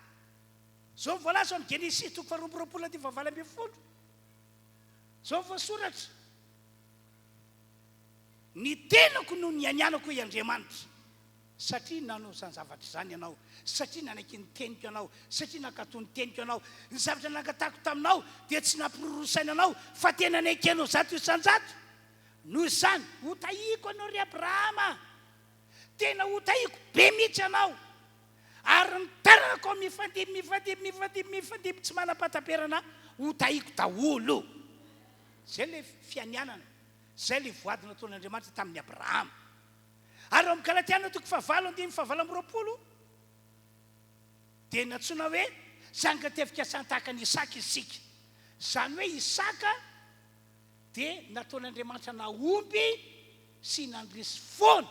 Zao voalaza amin'ny Genesis 2:20. Zao voasoratra. Ny tenako no ny anianako i Andriamanitra. Satria nanao izany zavatra izany ianao, satria nanaiky ny teniko ianao, satria nankatao ny teniko ianao. Ny zavatra nankatako taminao dia tsy nampirorosaina anao fa tena naiky anao zato isan-jato. Noho izany hotahiko anao ry Abrahama, tena hotahiko be mihitsy anao. Ary ny taranako mifandimby tsy manam-pataperana hotahiko daholo. Zay le fianianana, zay le voady nataon'Andriamanitra tamin'ny Abrahama. Ary amin'ny Galatiana 4:20 dia natsoina hoe zanika tefikasana tahaka ny Isaka isika. Zany hoe Isaka dia nataon'Andriamanitra naomby sy nandresy foana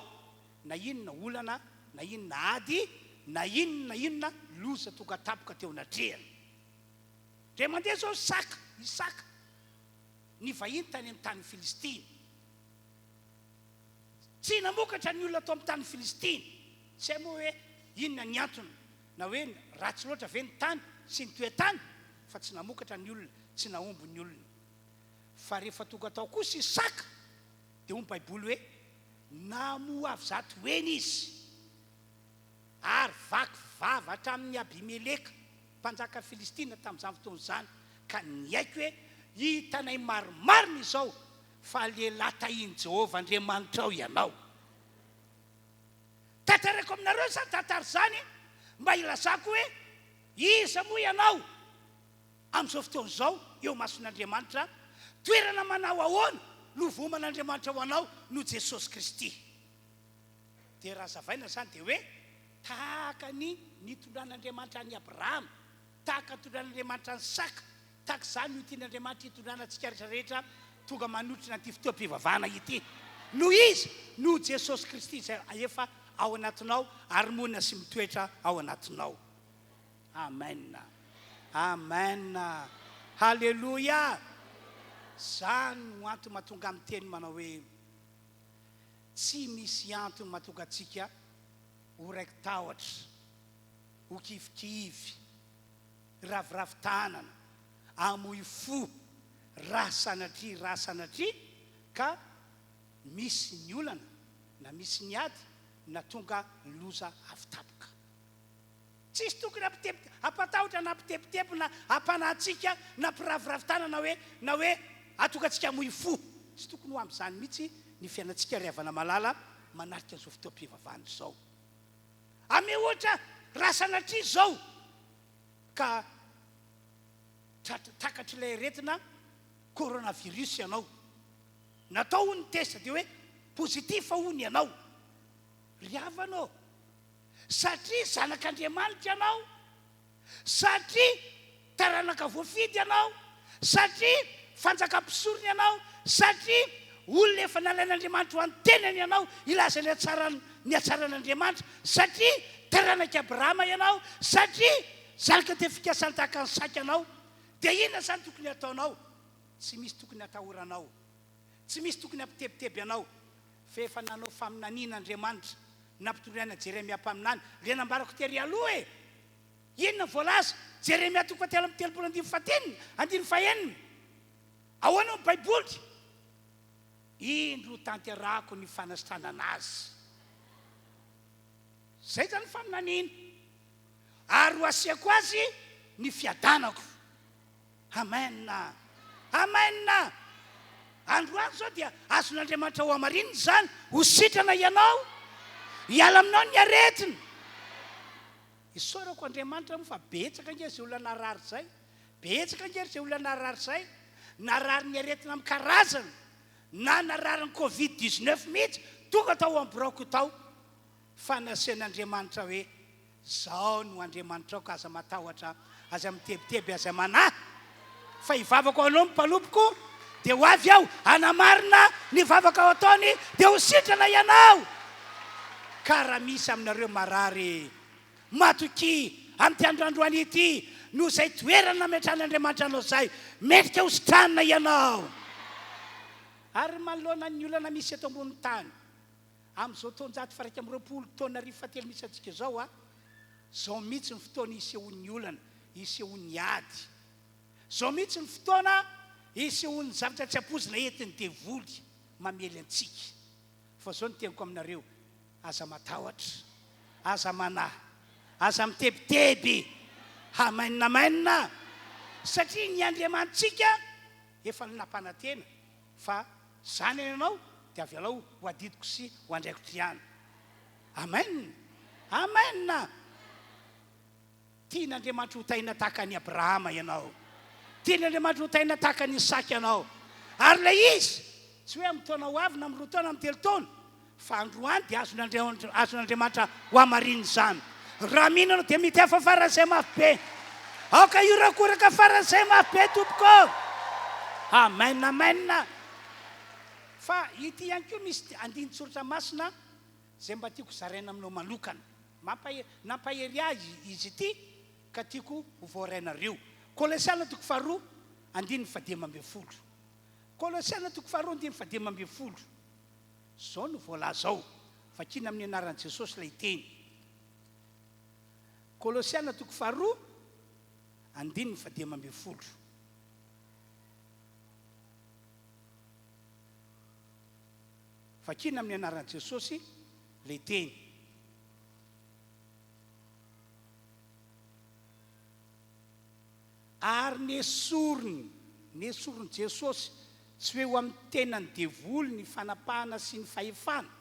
na inona olana, na inona ady, na inona loza tonga tapoka teo anatrehany. Dia mandeha zao Isaka ny vahiny tany amin'ny tany Filistiny. Tsy namokatra ny olona atao amin'ny tany Filistiny. Tsy moa hoe inona ny antony, na hoe ratsy loatra ve ny tany sy ny toe-tany, fa tsy namokatra ny olona, tsy naomby ny olona. Fa rehefa tonga tao kosa Isaka dia hoy ny Baiboly hoe namoa avy zato eny izy ary vaky vava hatramin'ny Abimeleka mpanjaka Filistina tamin'izany fotoana izany. Ka niaiko hoe hitanay maromaro izao fa lehilahy tahiny Jehovah Andriamanitra ao ianao. Tantarako aminareo izany tantara izany mba ilazako hoe iza moa ianao amin'izao fotoana izao eo mason'Andriamanitra, toerana manao ahoana no voman'Andriamanitra ho anao no Jesosy Kristy. Dia raha zavaina izany dia hoe tahaka ny nitondran'Andriamanitra ny Abrahama, tahaka nitondran'Andriamanitra ny Isaka, tahaka izany no tian'Andriamanitra hitondranantsika rehetrarehetra tonga manotrina an'ity fotoam-pivavahana ity. No izy no Jesosy Kristy izay efa ao anatinao ary monina sy mitoetra ao anatinao. Amen. Amen. Halleluja. Zany no antony mahatonga amin'ny teny manao hoe tsy misy antony mahatonga antsika ho raiky tahotra, ho kivikivy, raviravin-tanana, amoy fo, raha sanatria ka misy ny olana na misy ny ady na tonga loza avy tapoka. Tsisy tokony hampatahotra na hampitepitepo na hampanahintsika na mpiraviravin-tanana na hoe atonga antsika amoy fo. Tsy tokony ho amin'izany mihitsy ny fiainantsika ry havana malala manarika an'izao fotoam-pivavahana izao. Ame ohatra raha sanatria izao ka takatra ilay retina coronavirus ianao, natao ho ny testa dia hoe pozitiva ho ny ianao. Ry havanao, satria zanak'Andriamanitra ianao, satria taranaka voafidy ianao, satria fanjakam-pisorony ianao, satria olona efa nalain'Andriamanitra ho any tenany ianao, ilaza ny ny atsaran'Andriamanitra satria taranaka Abrahama ianao satria zalika te fikasana tahaka ny saky anao dia inona zany tokony ataonao tsy misy tokony atahoranao tsy misy tokony ampitebiteby anao fa efa nanao faminanian'Andriamanitra nampitoriana Jeremia-paminany le nambarako tery aloha inona voalaza Jeremia 3:7-8 ahoana ny baiboly indro tanterahako ny fanasitranana azy zay zany faminaniana ary ho asiako azy ny fiadanako amen amen androany zao dia azon'Andriamanitra ho amarininy zany ho sitrana ianao hiala aminao ny aretina isorako Andriamanitra moa fa betsaka nge zay olona narary zay betsaka nge zay olona narary zay narary ny aretina amin'ny karazana na narary ny Covid-19 mihitsy tonga tao amin'ny broko tao fa nasen'Andriamanitra hoe zao no Andriamanitra ka aza matahotra aza mitebiteby aza manahy fa hivavako anao mipalopoko dia ho avy aho anamarina ny vavaka ao ataony dia ho sitrana ianao karaha misy aminareo marary matoky amin'ny androandroany ity no zay toerana nametran'Andriamanitra anao zay metrika ho sitranina ianao ary manoloana ny olana misy eto ambony tany amin'izao taonjato faraika amin'ny 20 taona RHEFI misy antsika zao zao mihitsy ny fotoana isehon'ny olana isehon'ny ady zao mihitsy ny fotoana isehon'ny zavatra tsy ampozina entiny devoly mamely antsika fa zao ny teniko aminareo aza matahotra aza manahy aza mitebiteby amen satria ny Andriamanitsika efa nampanantena fa zany ianao dia avy alao ho adidiko sy ho andraiko triana amen tian'Andriamanitra ho taina tahaka ny Abrahama ianao tian'Andriamanitra ho taina tahaka ny Isaka ianao ary ilay izy tsy hoe amin'ny taona ho avy na amin'ny 2 taona amin'ny 3 taona fa androany dia azon'Andriamanitra ho amarininy zany raha mihinana dia mity hafa faran'izay mafy be aoka iorakoraka faran'izay mafy be tompoko amen fa ity ihany koa misy andinitsorotra masina zay mba tiako zaraina aminao manokana nampahery azy izy ity ka tiako ho voarainareo Kolosiana 2:2-10 Kolosiana 2:2-10 zao no voalaza ao fakina amin'ny anaran'i Jesosy ilay teny Kolosiana 2:2-10 fakina amin'ny anaran'i Jesosy ilay teny ary nesorony Jesosy tsy hoe ho amin'ny tenany devoly ny fanapahana sy ny fahefana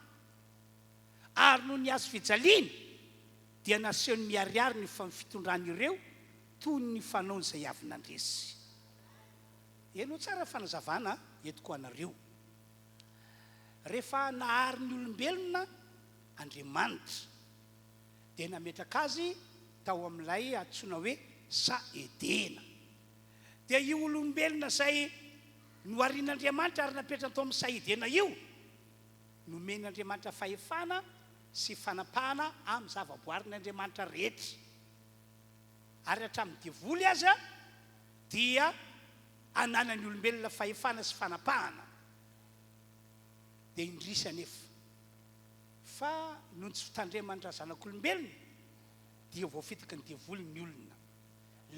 ary no ny azo fijaliana dia nasehony miariary ny fitondran'ireo toy ny fanaony izay avy nandresy eno tsara fanazavana etiko anareo rehefa nahary ny olombelona Andriamanitra dia nametraka azy tao amin'ilay antsoina hoe saedena dia io olombelona zay noharian'Andriamanitra ary napetrana tao amin'ny saedena io nomen'Andriamanitra fahefana sy fanapahana amin'ny zavaboarin'Andriamanitra rehetra ary hatramin'ny devoly aza dia ananany olombelona fahefana sy fanapahana dia indrisany efa fa noho tsy fitandremana zanak'olombelona dia voafitaka ny devoly ny olona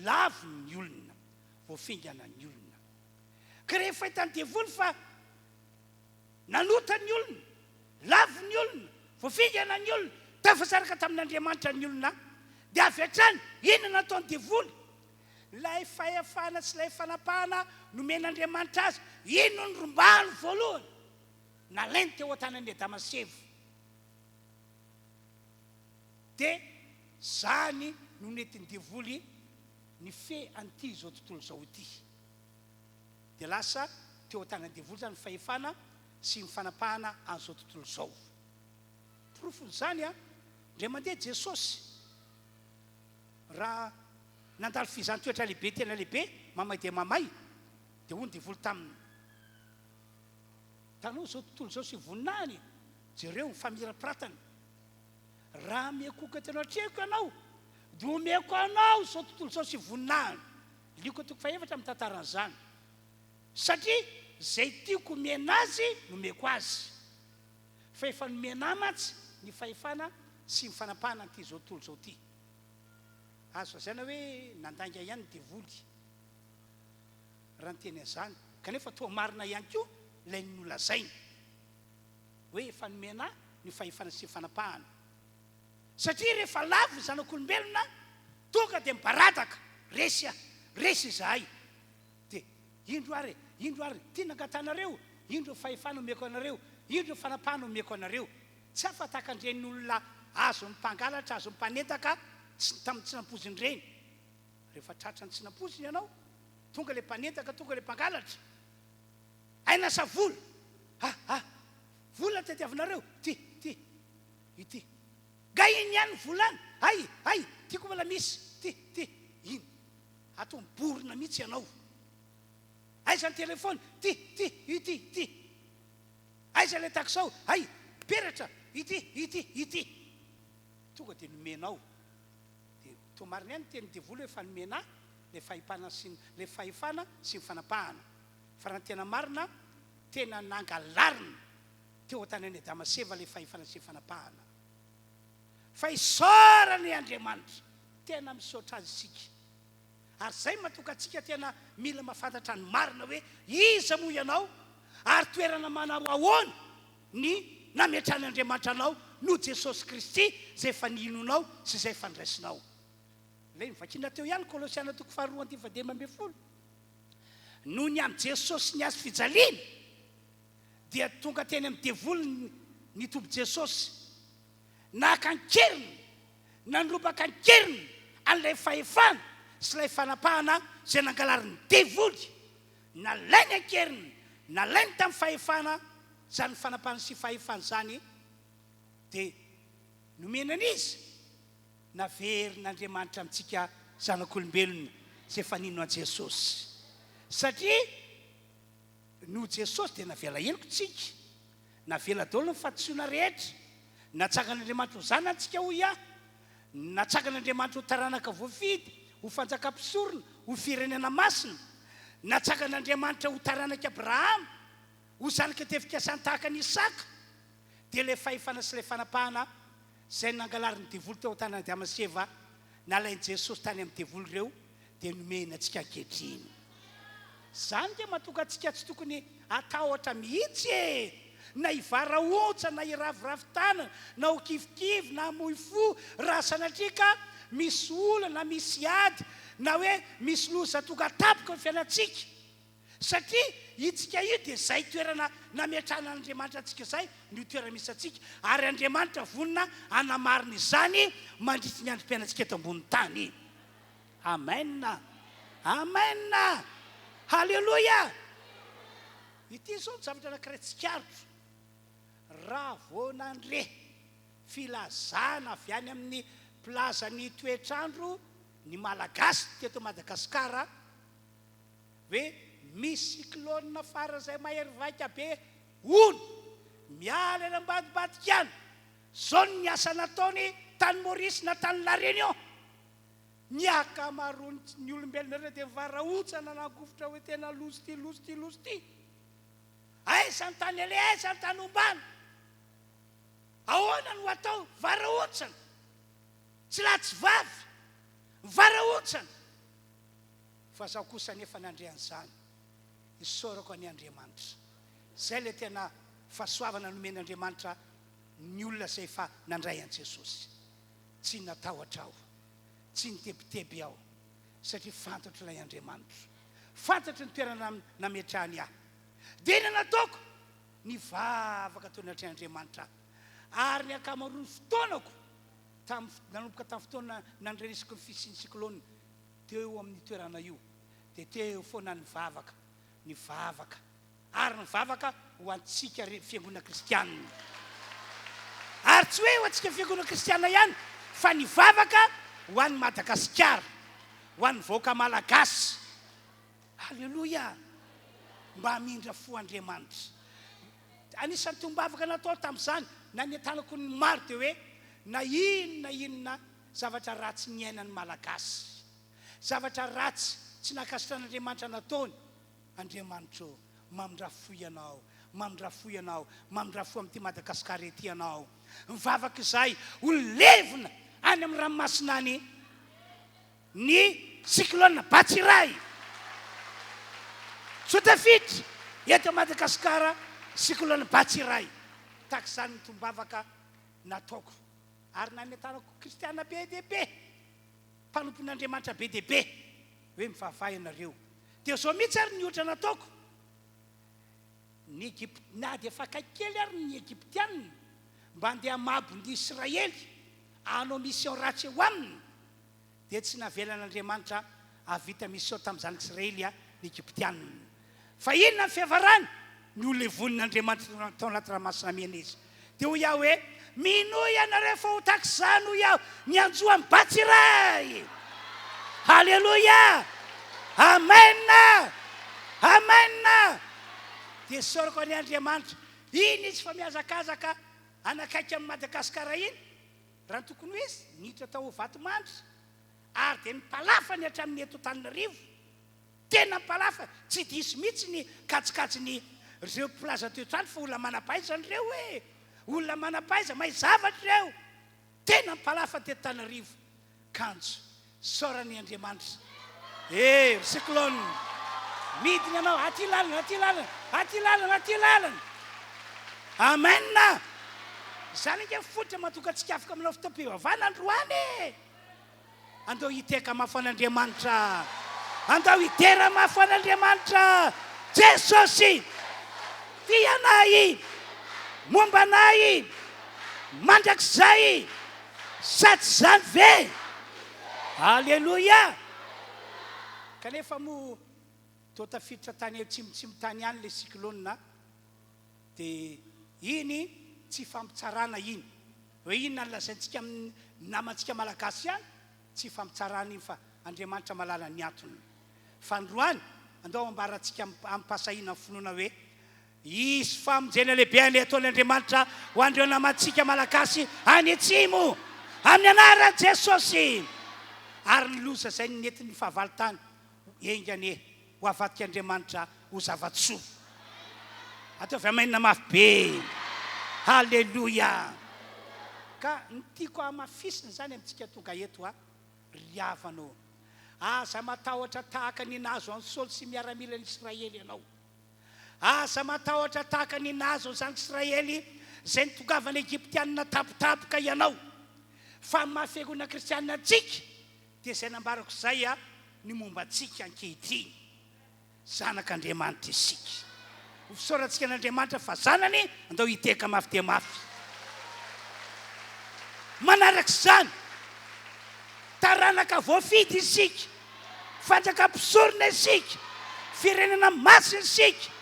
lavo ny olona voafingana ny olona ka rehefa hitany devoly fa nanota ny olona lavo ny olona voafingana ny olona tafasaraka tamin'Andriamanitra ny olona dia avy hatrany inona nataony devoly lay fahefana sy lay fanapahana nomen'Andriamanitra azy ino ny rombahany voalohany nalainy teo an-tanan'ny Adama sy Eva dia zany no netiny devoly ny fe an'ity zao tontolo zao ity dia lasa teo an-tanan'ny devoly zany fahefana sy ny fanapahana an'izao tontolo zao profon'izany ndray mandeha Jesosy raha nandalo fizan-toetra lehibe tena lehibe mamay dia mamay dia hoy ny devoly taminy tanao zao tontolo zao sy voninahiny jereo ny famirapiratany raha miakoka tena treko ianao dia omeko anao zao tontolo zao sy voninahiny lioko toko faefatra amin'ny tantaran'izany satria zay tiako mena azy no meko azy fa efa nomena matsy ny fahefana sy mifanapahana ty zao tontolo zao ty azo zana hoe nandanga ihany ny devoly raha ny teny an'izany kanefa toa marina ihany koa ilay nolazainy hoe efa nomena ny fahefana sy mifanapahana satria rehefa lavo zanak'olombelona tonga dia mibaradaka resy izahay dia indro ary tia nangatanareo indro fahefana omeko anareo indro fanapahana omeko anareo tsy afatakandreny olona azo mipangalatra azo mpanetaka tamin'ny tsy nampoziny reny rehefa tratra ny tsy nampoziny ianao tonga le mpanetaka tonga le mpangalatra ainasa vola vola tetiavinareo ity ga iny ihany volany ay tiako mbola misy ty iny ato miborona mihitsy ianao aiza ny telefony ity aiza le taxao ay peratra ity tonga dia nomenao dia tomarina ihany teny devoly hoe fa nomena le fahefana sy mifanapahana fa raha tena marina tena nangalarina teo antany any Damaseva le fahefana sy mifanapahana fa isaorany Andriamanitra tena misaotra azy isika ary zay matoka atsika tena mila mahafantatra ny marina hoe iza moa ianao ary toerana manao ahoana ny nametrany Andriamanitra anao no Jesosy Kristy zay efa ninonao sy zay efa niraisinao lay mivakina teo ihany Kolosiana 4:20 noho ny amin'ny Jesosy ny azy fijaliana dia tonga teny amin'ny devoly ny toby Jesosy nakankeriny nanlobaka ankeriny an'ilay fahefana sy ilay fanapahana zay nangalariny devoly nalainy ankeriny nalainy tamin'ny fahefana zany fanapahana sy fahefana zany dia nomenan'izy naverin'Andriamanitra amintsika zanak'olombelona zay efa nino a Jesosy satria no Jesosy dia navela heloko tsika navela daholo ny fatotsiana rehetra natsakan'Andriamanitra ho zanantsika ho ia natsakan'Andriamanitra ho taranaka voafidy ho fanjakam-pisorona ho firenena masina natsakan'Andriamanitra ho taranaka Abrahama ho zanaka tefikasany tahaka ny Isaka dia ilay fahefana sy ilay fanapahana zay nangalariny devoly teo tany Damaseva nalainy Jesosy tany amin'ny devoly ireo dia nomena antsika ankehitriny zany dia matoka antsika tsy tokony atahotra mihitsy na hivaraotsa na hiraviravitana na ho kivikivy na moy fo raha sanatrika misy olana na misy ady na hoe misy loza toga tapoka ny fiainatsika satria itsika io dia zay toerana nametrana Andriamanitra atsika zay no toerana misy atsika ary Andriamanitra vonona anamarina izany mandritra ny androm-piainantsika eto ambony tany amen halleloia ity zao ny zavatra anankiray tsikarotro raha vao nandre filazana avy any amin'ny plazany toetrandro ny malagasy teto Madagasikara hoe misy cyclone fara zay mahery vaika be ony miala eny ambadibadika any zao ny asa nataony tany Maurice na tany La Réunion ny akamaroany ny olombelona ireo dia mivaraotsana nagofotra hoe tena lozy ty aiza ny tany ele aiza ny tany ombana ahoana no atao varaotsana tsy latsy vavy varaotsana fa zaho kosa nefa nandrean'izany isaorako any Andriamanitra zay le tena fahasoavana nomen'Andriamanitra ny olona zay efa nandray an Jesosy tsy natahotra aho tsy nitebiteby aho satria fantatro ilay Andriamanitra fantatro ny toerana nametrahany aho dia nataoko ny vavaka tao anatrany Andriamanitra ary ny akamaroany fotoanako nanomboka tamin'ny fotoana nandrenesiko ny fisiny cyclone teo amin'ny toerana io dia teo foana ny vavaka ary ny vavaka ho antsika fiangonana kristianina ary tsy hoe ho antsika fiangonana kristianina ihany fa ny vavaka ho an'ny Madagasikara ho an'ny vahoaka malagasy halleloia mba hamindra fo Andriamanitra anisan'ny tombavaka natao tamin'izany na ny atanako ny maro dia hoe na inona zavatra ratsy ny ainany malagasy, zavatra ratsy tsy nakasitran'Andriamanitra nataony, Andriamanitra mamindrafo ianao, mamindrafo ianao, mamindrafo amin'ity Madagasikara ety ianao. Mivavaka izay ho levona any amin'ny ranomasina any ny cyclone Batsiray. Tsotafitra eto Madagasikara cyclone Batsiray. Tak'izany ny fotoam-bavaka nataoko. Ary nanentanako kristiana be dia be, mpanompon'Andriamanitra be dia be, hoe mivavaha ianareo. Dia zao mihitsy ary ny ohatra nataoko. Ny na dia efa kely ary ny Egyptianina mba handeha hamabo ny Israely hanao mission ratsy eo aminy, dia tsy navelan'Andriamanitra havita mission tamin'izany Israely ny Egyptianina. Fa inona ny fiavarany? Ny olona vonin'Andriamanitra tao anaty ranomasina mena izy. Dia ho iaho hoe mino ianareo fa ho tak'izany ho iaho ny anjoan'ny Batsiray. Halleluja, amen, amen. Dia soroko any Andriamanitra, iny izy fa miazakazaka anakaiky amin'ny Madagasikara iny, raha ny tokony ho izy niditra tao ho vatomandry, ary dia nipalafa ny hatramin'ny eto Antananarivo, tena nipalafa, tsy diso mihitsy ny katsikatsin'ny ireo mpilaza toetrandro fa olona manapaiza an'ireo hoe olona manapaiza mahay zavatra ireo, tena nipalafa teto Antananarivo. Kanjo sorany Andriamanitra, cyclone midina anao aty lalana, aty lalana, aty lalana, aty lalana, amen. Zany nge fototra matokantsika afaka aminao fotoam-pivavahana androany. Andao hiteka mafy an'Andriamanitra, andao hitera mafy an'Andriamanitra. Jesosy tianay, momba anay, mandrakizay, sady zany ve? Halleluja. Kanefa mo toa tafiditra tany atsimotsimo tany any le cyclone, dia iny tsy fampitsarana iny, hoe inona nolazaintsika amin'ny namantsika malagasy ihany, tsy fampitsarana iny fa Andriamanitra malala ny antony. Fa androany andao ambarantsika amin'ny pasahina amin'ny finoana hoe isy famonjena lehibe any ataon'Andriamanitra ho andreo namantsika malagasy any atsimo amin'ny anaran'i Jesosy. Ary ny loza izay nentin'ny fahavalo-tany engane ho avadika Andriamanitra ho zavatsoa. Ataovy amainina mafy be. Halleluja. Ka ny tiako hamafisina zany amintsika tonga eto riavanao. Aza matahotra tahaka ny nazo an'ny Saoly sy miaramila ny Israely ianao. Aza matahotra tahaka ny nazo zany Israely izay nitongavana Egyptianina tapotapoka ianao. Fa mafegona kristianina antsika dia izay nambarako izay ny momba antsika ankehitriny. Zanak'Andriamanitra isika. Ho fisaorantsika n'Andriamanitra fa zanany andao hiteka mafy dia mafy. Manarak'izany taranaka voafidy isika, fanjakam-pisorona isika, firenena masina isika,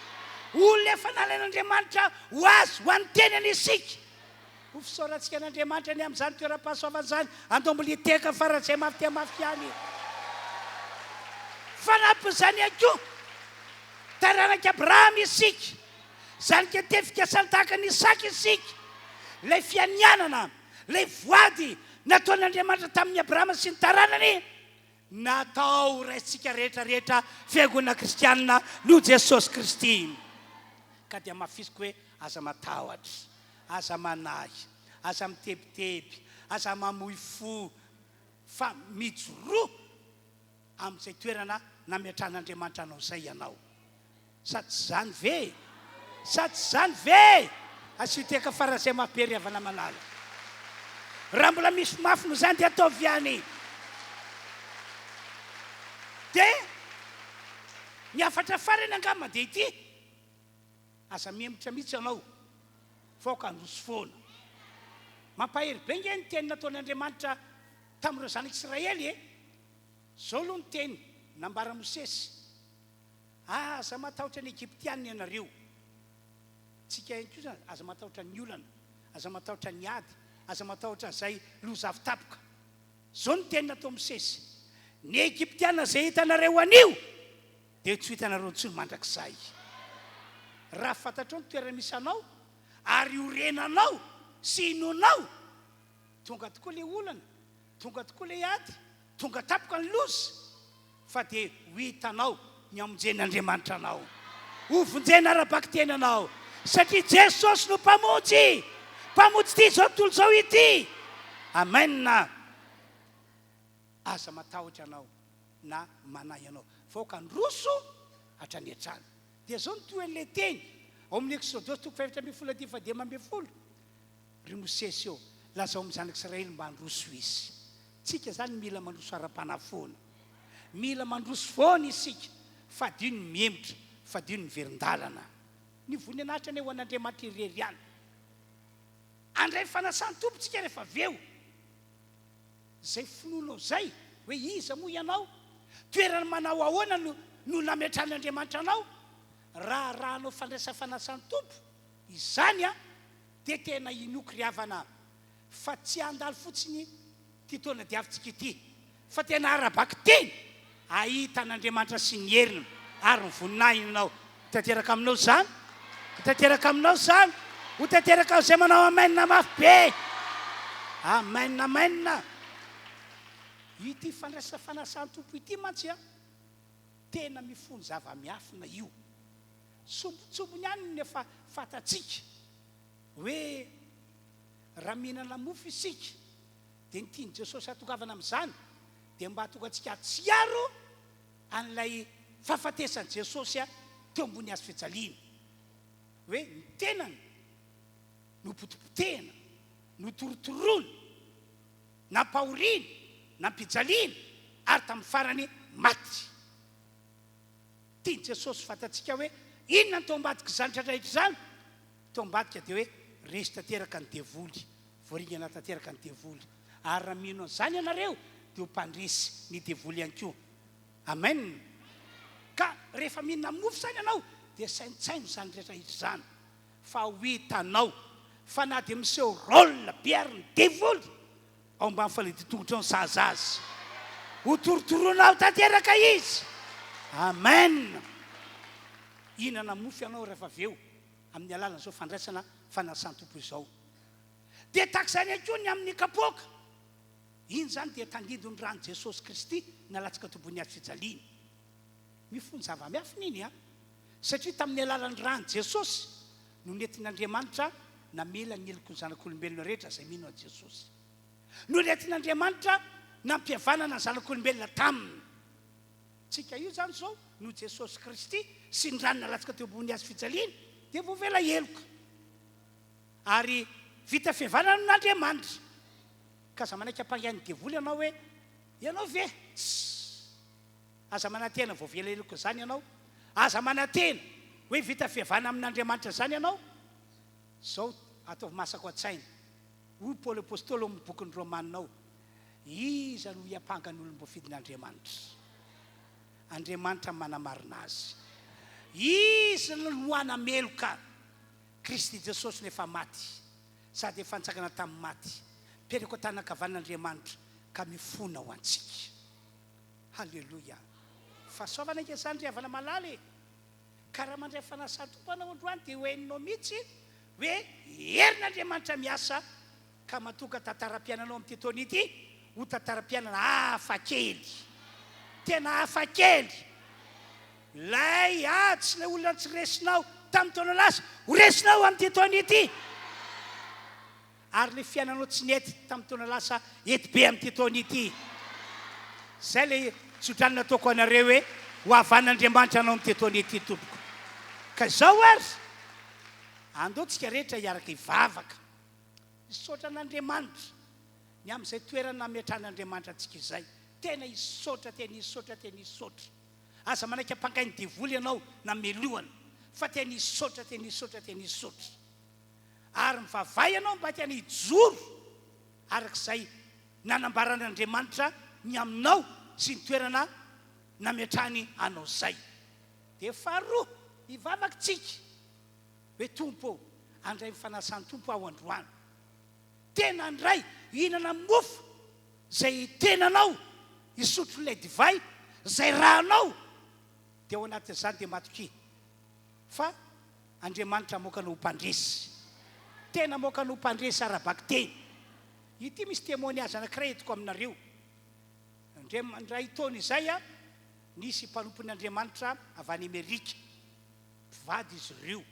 olona efa nalain'Andriamanitra ho azo ho an'ny tenany isika. Ho fisaorantsika n'Andriamanitra ny amin'izany toeram-pahasoavana izany, andao mbola hiteka faran'izay mafy dia mafy ihany. Fanampin'izany ihany koa taranaka Abrahama isika, zanika tefika santaka ny Isaka isika, ilay fianianana, ilay voady nataon'Andriamanitra tamin'ny Abrahama sy ny taranany, natao raisitsika rehetrarehetra fiangonana kristianina no Jesosy Kristy. Ka dia mafisiko hoe aza matahotra, aza manahy, aza mitebiteby, aza mamoy fo, fa mijoroa amin'izay toerana nametran'Andriamanitra anao izay ianao. Sady zany ve? Sady zany ve? Asiteka faran'izay mamperiavana malala. Raha mbola misy mafy no zany dia ataovy ihany. Dia ny afatra farany angamba dia ity, aza miemotra mihitsy ianao faoka androso foana. Mampahery be nge ny teny nataon'Andriamanitra tamin'ireo zanak'Israely. Zao aloha ny teny nambara Mosesy, aza matahotra ny Egyptianina ianareo. Tsika ihany koa zany aza matahotra ny olana, aza matahotra ny ady, aza matahotra izay loza avy tapoka. Zao ny teny natao Mosesy, ny Egyptianina izay hitanareo anio dia tsy hitanareo intsony mandrakizay. Raha fantatrao ny toerana misy anao ary orenanao sy inonao tonga tokoa le olana, tonga tokoa le ady, tonga tapoka ny lozy, fa dia ho hitanao ny amonjen'Andriamanitra anao, ho vonjena ara-baka teny anao, satria Jesosy no mpamonjy ty zao tontolo zao ity. Amen. Aza matahotra anao na manahy anao, vaoka androso hatrany hatrany. Dia zao no toen'le teny ao amin'ny Exodosy 4:12 ry Mosesy eo lazao amin'ny zanak'Israely mba handroso izy. Tsika zany mila mandroso ara-panafahana, mila mandroso foana isika, fadio ny miemotra, fadio ny verin-dalana. Ny voninahitra ny ho an'Andriamanitra irery ihany. Andray fanasany tompontsika rehefa avy eo, zay finoanao zay hoe iza moa ianao, toerana manao ahoana no nametran'Andriamanitra anao. Raha rahanao fandraisa fanasany tompo izany dia tena inoko riavana, fa tsy handalo fotsiny ty taona diavintsika ity, fa tena ara-baka teny ahitan'Andriamanitra sy ny heriny ary ny voninahiny anao. Tanteraka aminao zany, tanteraka aminao zany, ho tanteraka zay manao amen mafy be. Amen, amen. Ity fandraisa fanasany tompo ity mantsy tena mifony zava-miafina io. Sombotsombony ihany nefa fatatsika hoe raha mihinana mofo isika dia nitiany Jesosy atongavana amin'izany dia mba hatonga antsika hatsiaro an'ilay fahafatesan'i Jesosy teo ambony hazo fijaliana, hoe ny tenany no potipotehana, no torotoroana, nampahoriana, nampijaliana ary tamin'ny farany maty. Tiany Jesosy fatatsika hoe inona ny tao ambadika izany tratraitra izany? Tao ambadika dia hoe resy tanteraka ny devoly, voaringana tanteraka ny devoly. Ary raha mino an'izany ianareo dia ho mpandresy ny devoly ihany koa. Amen. Ka rehefa mihinana mofo izany ianao dia saintsaino izany rehetrarehetra izany, fa ho hitanao fa na dia miseho rôle biary ny devoly ao mba mifaledi-tongotra ny saza azy, ho torotoroanao tanteraka izy. Amen. Inana mofo ianao rehefa avy eo amin'ny alalan'izao fandraisana fanasany tompo izao. Dia takizany ihany koa ny amin'ny kapoaka. Iny zany dia tangidon'ny rano Jesosy Kristy nalatsaka tobony hazo fijaliana. Mifony zava-miafina iny satria tamin'ny alalan'ny rano Jesosy no nentin'Andriamanitra namela ny heloka ny zanak'olombelona rehetra izay mino an'i Jesosy. No nentin'Andriamanitra nampihavanana ny zanak'olombelona taminy. Tsika io zany zao no Jesosy Kristy sy ny rano nalatsaka teo ambony hazo fijaliana dia voavela heloka ary vita fihavanana amin'Andriamanitra. Ka aza manaiky hampangiany devoly ianao hoe ianao ve aza manantena voavela heloka zany ianao, aza manantena hoe vita fihavanana amin'Andriamanitra zany ianao. Zao ataovy masako an-tsaina hoy Paoly apôstôly amin'ny bokin'ny Romanina, iza no hiampanga ny olom-boafidin'Andriamanitra? Andriamanitra manamarina azy. Iza no loana meloka? Kristy Jesosy nefa maty sady efa nitsangana tamin'ny maty, pereko tanakavan'Andriamanitra ka mifona ho antsika. Halleloia. Fahasoavana ika zany riavana malala ka raha mandray fanasany tompo anao androany dia hoeninao mihitsy hoe herin'Andriamanitra miasa ka matonga tantaram-piainanao amin'ity taona ity ho tantaram-piainana hafa kely, tena hafa kely. Lay tsy ilay olona tsy resinao tamin'ny taona lasa ho resinao amin'ity taona ity, ary le fiainanao tsy nety tamin'ny taona lasa ety be amin'ity taona ity. Zay le tsodrany nataoko anareo hoe ho havan'Andriamanitra anao amin'ity taona ity tompoko. Ka izao ary andao tsika rehetra hiaraka hivavaka hisaotra an'Andriamanitra ny amin'izay toerana nametran'Andriamanitra antsika izay. Tena hisaotra, tena hisaotra, tena hisaotra. Aza manaiky hampangainy devoly ianao na melohana, fa tena hisaotra, tena hisaotra, tena hisaotra. Ary mivavay ianao mba tena hijoro arak'izay nanambaran'Andriamanitra ny aminao sy ny toerana nametrany anao zay. Dia faharoa hivavaka tsika hoe tompo andray mifanasany tompo ao androany. Tena andray hihinana mofo zay tenanao hisotro ilay divay zay rahanao dia ao anatin'izany dia matoki. Fa Andriamanitra moka no mpandresy, tena moka no mpandresy ara-baka teny. ity misy témoignage anankiray etiko aminareo. Ndray taona izay a nisy mpanompon'Andriamanitra avy any Amerika, mpivady izy ireo,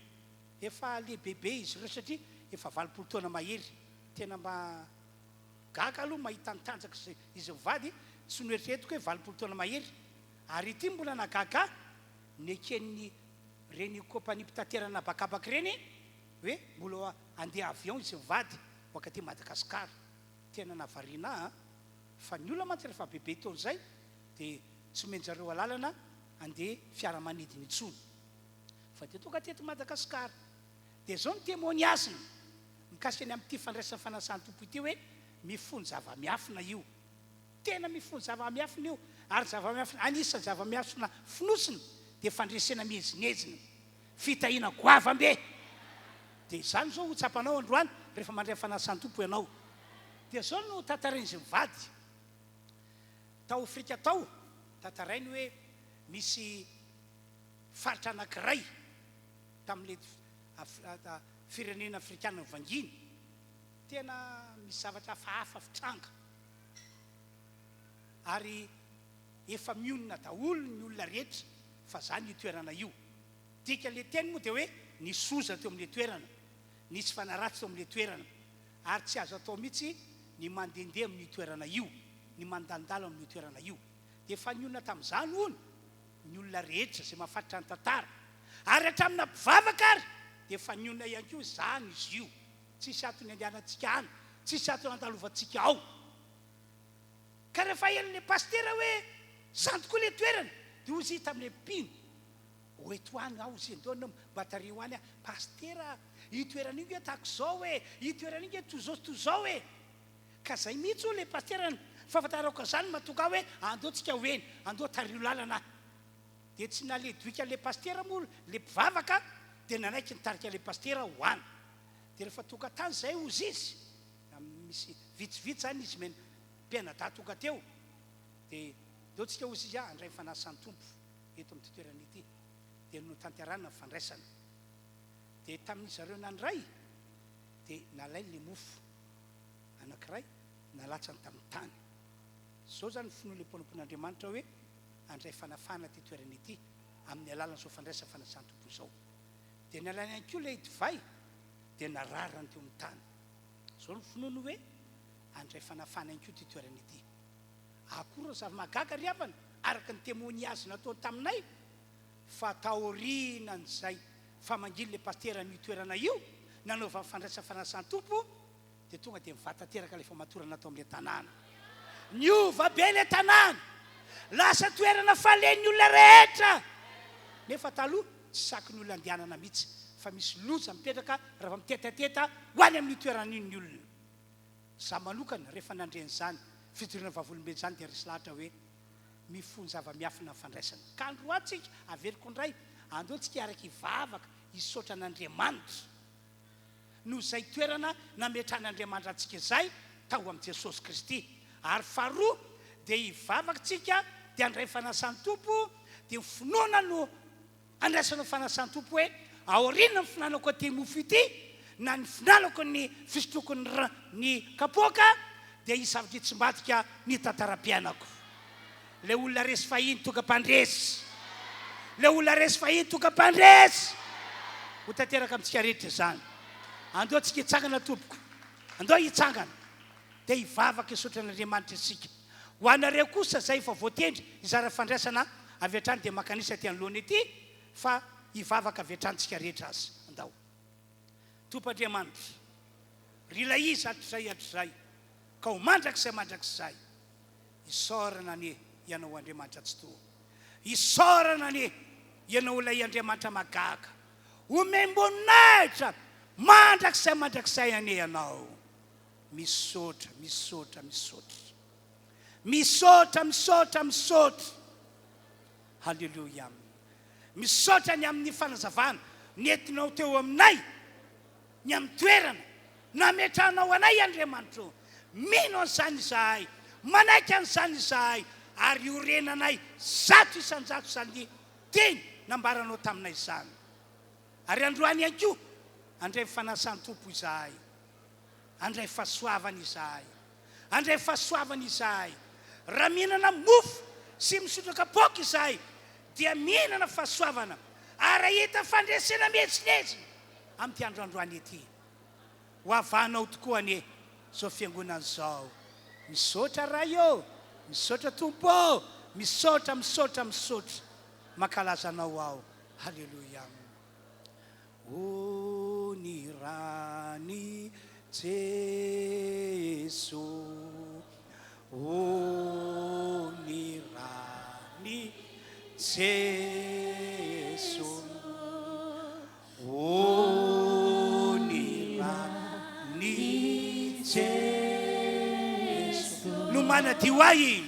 efa lehibebe izy ireo satria efa 20 taona mahery. Tena mba gaga aloha mahita nitanjaka izy mivady, tsy noeritreretiko hoe 20 taona mahery. Ary ity mbola nagaga ny eken'ny reny kompani mpitaterana bakabaka reny hoe mbola andeha avion izy mivady wakati Madagasikara. Tena navarina fa ny olona mantsy rehefa bebe taona izay dia tsy menjareo alalana andeha fiaramanidiny intsony fa dia tonga teto Madagasikara. Dia zao ny témoignage mikasika ny amin'ity fandraisana fanasany tompo ity hoe mifony zava-miafina io. Tena mifony zava-miafina io. Ary zava-miafina anisan'ny zava-miafina finosina dia fandresena mihezinezina, fitahina goavambe. Dia izany zao ho tsapanao androany rehefa mandray fanasany tompo ianao. Dia zao no tantarain'izy mivady. Tao Afrika tao tantarainy hoe misy faritra anankiray tamin'ilay firenena afrikana vanginy, tena misy zavatra hafahafa fitranga ary efa mionina daholo ny olona rehetra fa zany io toerana io. Dika le teny moa dia hoe nisy oza teo amin'ilay toerana, nisy fanaratsy teo amin'ilay toerana, ary tsy azo atao mihitsy ny mandendeha amin'ny toerana io, ny mandandalo amin'ny toerana io. Dia efa nionina tamin'izany hono ny olona rehetra izay mahafantatra ny tantara, ary hatramina mpivavaka ary dia efa nionina ihany koa izany izy io. Tsisy atony andehanantsika any, tsisy atony andalovantsika ao. Ka rehefa helin'ilay pastera hoe zany tokoa ilay toerana dia ozy hita amin'ilay mpino oeto any ao izy endona batari ho any a pastera io toerana io tahaka izao hoe io toerana io toy izao hoe. Ka zay mihitsy ho ilay pastera fahafantarako izany matoka hoe andeo tsika hoeny, andeo tario lalana. Dia tsy naledika ilay pastera moa ilay mpivavaka dia nanaiky nitarika ilay pastera ho any. Dia rehefa tonga tany izay ozy izy, misy vitsivitsy zany izy mena mpianadahy tonga teo, dia deo tsika ozy izy andray fanasany tompo eto amin'ny toerana ity. Dia no tanterana fandraisana. Dia tamin'izy ireo nandray dia nalay le mofo anankiray nalatsany tamin'ny tany. Zao zany finoana mpanompon'Andriamanitra hoe andray fanafahana ty toerana ity amin'ny alalan'izao fandraisana fanasany tompo izao. Dia nalany ihany koa ilay divay dia nararany teo amin'ny tany. Zao ny finoana hoe andray fanafahana ihany koa ty toerana ity. Akory zava-mahagaga ry havana araka ny témoignage natao taminay fa taorinan'izay fa mangily le pastera ny toerana io nanaova fandraisana fanasany tompo dia tonga dia mivatateraka ilay famatorana natao amin'ilay tanàna. Niova be ilay tanàna, lasa toerana falen'ny olona rehetra. Nefa taloha tsy saky ny olona andehanana mihitsy fa misy loza mipetraka raha mitetateta ho any amin'ny toerana iny ny olona. Za manokana rehefa nandren'izany fitorina vavolombeny izany dia resy lahatra hoe mifony zava-miafina fandraisana. Ka andro atsika averiko indray andeo tsika araka hivavaka hisaotra an'Andriamanitra no izay toerana nametran'Andriamanitra antsika izay tao amin'i Jesosy Kristy. Ary faharoa dia hivavaka tsika dia andray fanasany tompo dia finoana no andraisana fanasany tompo hoe aoriana ny finanako aty mofo ity na ny finanako ny fisotrokony ny kapoaka dia hisavatra hitsimbatika ny tantara-piainako. Le olona resy fahiny toka mpandresy, le olona resy fahiny toka mpandresy ho tanteraka amintsika rehetra izany. Andeo tsika hitsangana tompoko, andeo hitsangana dia hivavaka hisaotra an'Andriamanitra isika. Ho anareo kosa zay efa voatendry hizara fandraisana avy hatrany dia makanisa aty anoloana ity fa hivavaka avy hatrantsika rehetra azy. Andao Tompoandriamanitra, rilay izy hatrizay ka ho mandrakizay isaorana anie ianao Andriamanitra tsy toa, isaorana anie ianao ilay Andriamanitra magaga, omem-boninahitra mandrakizay anie ianao. Misaotra halleluia. Misaotra ny amin'ny fanazavana nentinao teo aminay ny amin'ny toerana nametranao anay Andriamanitra. Mino an'izany izahay, manaiky an'izany izahay, ary iorenanay 100 isan-jato izany teny nambaranao taminay izany. Ary androany ihany koa andray fanasany tompo izahay, andray fahasoavana izahay, andray fahasoavana izahay. Raha mihinana mofo sy misotro kapoaka izahay dia mihinana fahasoavana ary hita fandresena mihetsinetsina amin'ity androandroany ety. Ho avanao tokoa anie zao fiangonana zao. Misaotra raha eo, misaotra tompo, misaotra. Mankalaza anao ao. Halleluia. O ny rany Jesu, o ny rany Jesu, o ny rany Jesu. No manadio ahy.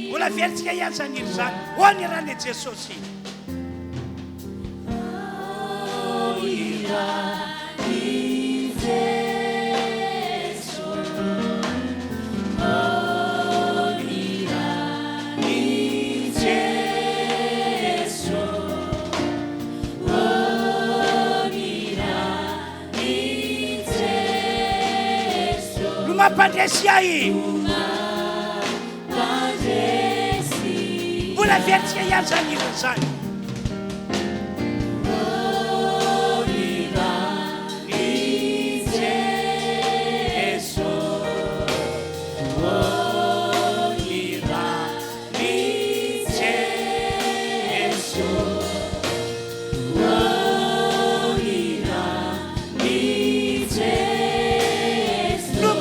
Mbola veritsika ihany zany zany. O ny rany Jesosy. Mampandresy ahy. Mbola veritsika ihany zany ireny zany.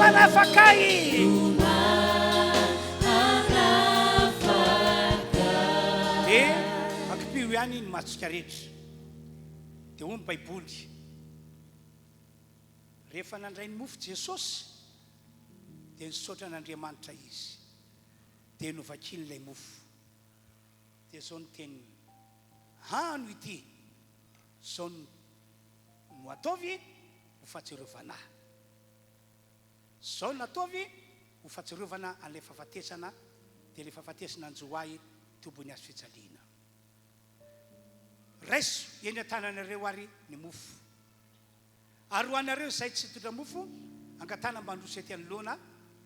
Manafakay. Dia mankipio ihany ny matsika rehetra. Dia hoy ny Baiboly, rehefa nandray ny mofo Jesosy dia nisaotra n'Andriamanitra izy, dia novakiny ilay mofo. Dia zao ny teniny, hano ity zao no ataovy ho fahatsiarovanahy. Zao nataovy ho fahatsiarovana an'ilay fahafatesana, dia ilay fahafatesana anjoahy tobony azo fijaliana. Raiso eny an-tananareo ary ny mofo. Ary ho anareo izay tsy hitondra mofo, angatana mba handroso ety anoloana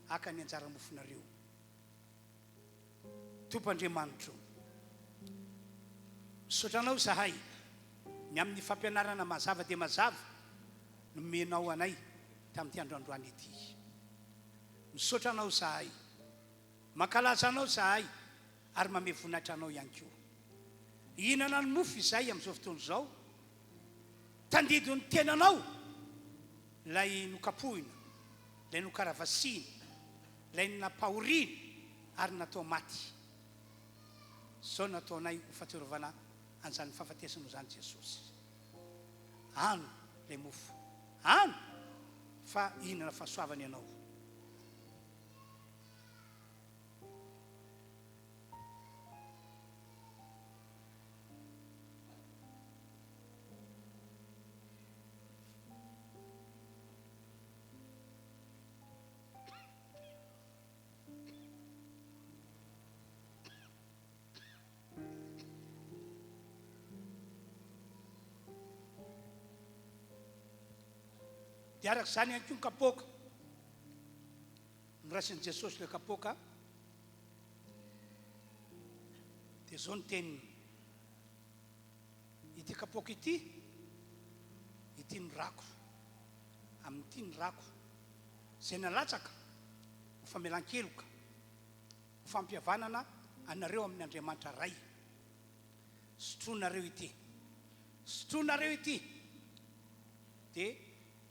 haka ny anjara mofonareo. Tompoandriamanitro, misaotranao izahay ny amin'ny fampianarana mazava dia mazava no menao anay tamin'ity androandroany ety. Misaotranao izahay, mankalaza anao izahay ary mame voninahitra anao ihany koa. Ihinana ny mofo izay amin'izao fotoana izao, tandido ny tenanao, lay nokapohina, lay nokaravasina, lay napahoriana ary natao maty. Zao nataonay ho fahatsiarovana an'izany fahafatesanao zany Jesosy. Ano lay mofo, ano fa ihinana fahasoavana ianao. Dia araka izany ihany koa ny kapoaka, nirasin'i Jesosy ilay kapoaka, dia zao ny teniny, ity kapoaka ity ny rako, amin'ity ny rako, izay nalatsaka ho famelan-keloka, ho fampihavanana anareo amin'ny Andriamanitra ray. Sotronareo ity, dia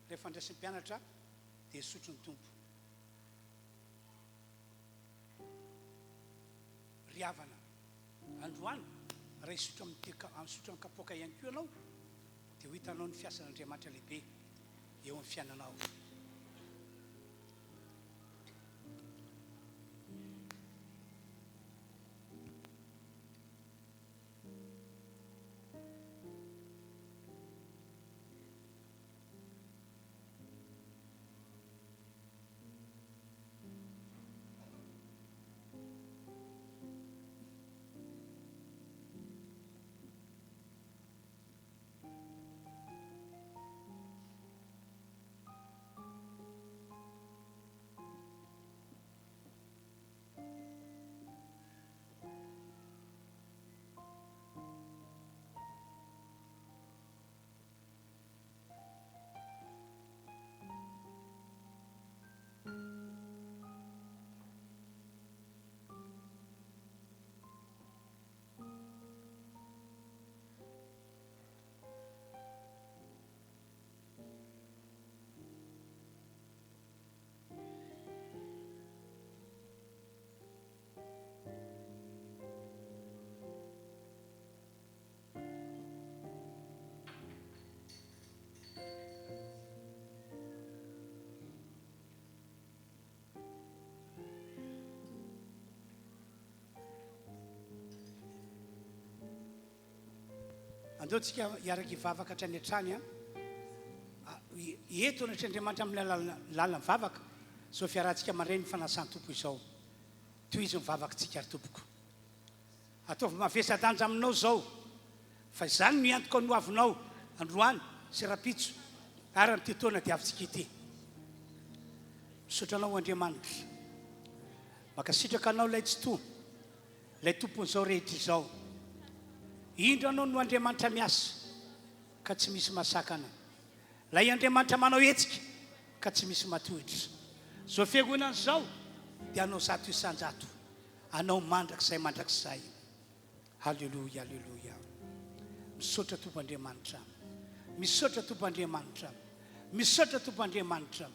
rehefa andraisin'ny mpianatra dia sotro ny tompo. Ry havana, androany raha isotro amin'ny kapoaka ihany koa ianao, dia ho hitanao ny fiasan'Andriamanitra lehibe eo amin'ny fiainanao. andeotsika hiaraky hivavaka hatrany hatrany a eto anatr'Andriamanitra amin'ny lalana mivavaka zao fiarahantsika mandray ny fanasan'ny tompo izao toy izy mivavakatsika ary tompoko ataovy mavesa-danja aminao zao fa izany no iantoko no avinao androany sy rapitso ary amin'ity taona dia avitsika ity misotranao Andriamanitra makasitraka anao lay tsy to lay tompon'izao rehetra izao indro anao no Andriamanitra miasa ka tsy misy masakana lay Andriamanitra manao hetsika ka tsy misy matohitra zao fiangonana zao dia anao zato isan-jato anao mandrakizay mandrakizay halleluia halleluia misaotra tompo Andriamanitra misaotra tompo Andriamanitra misaotra tompo Andriamanitra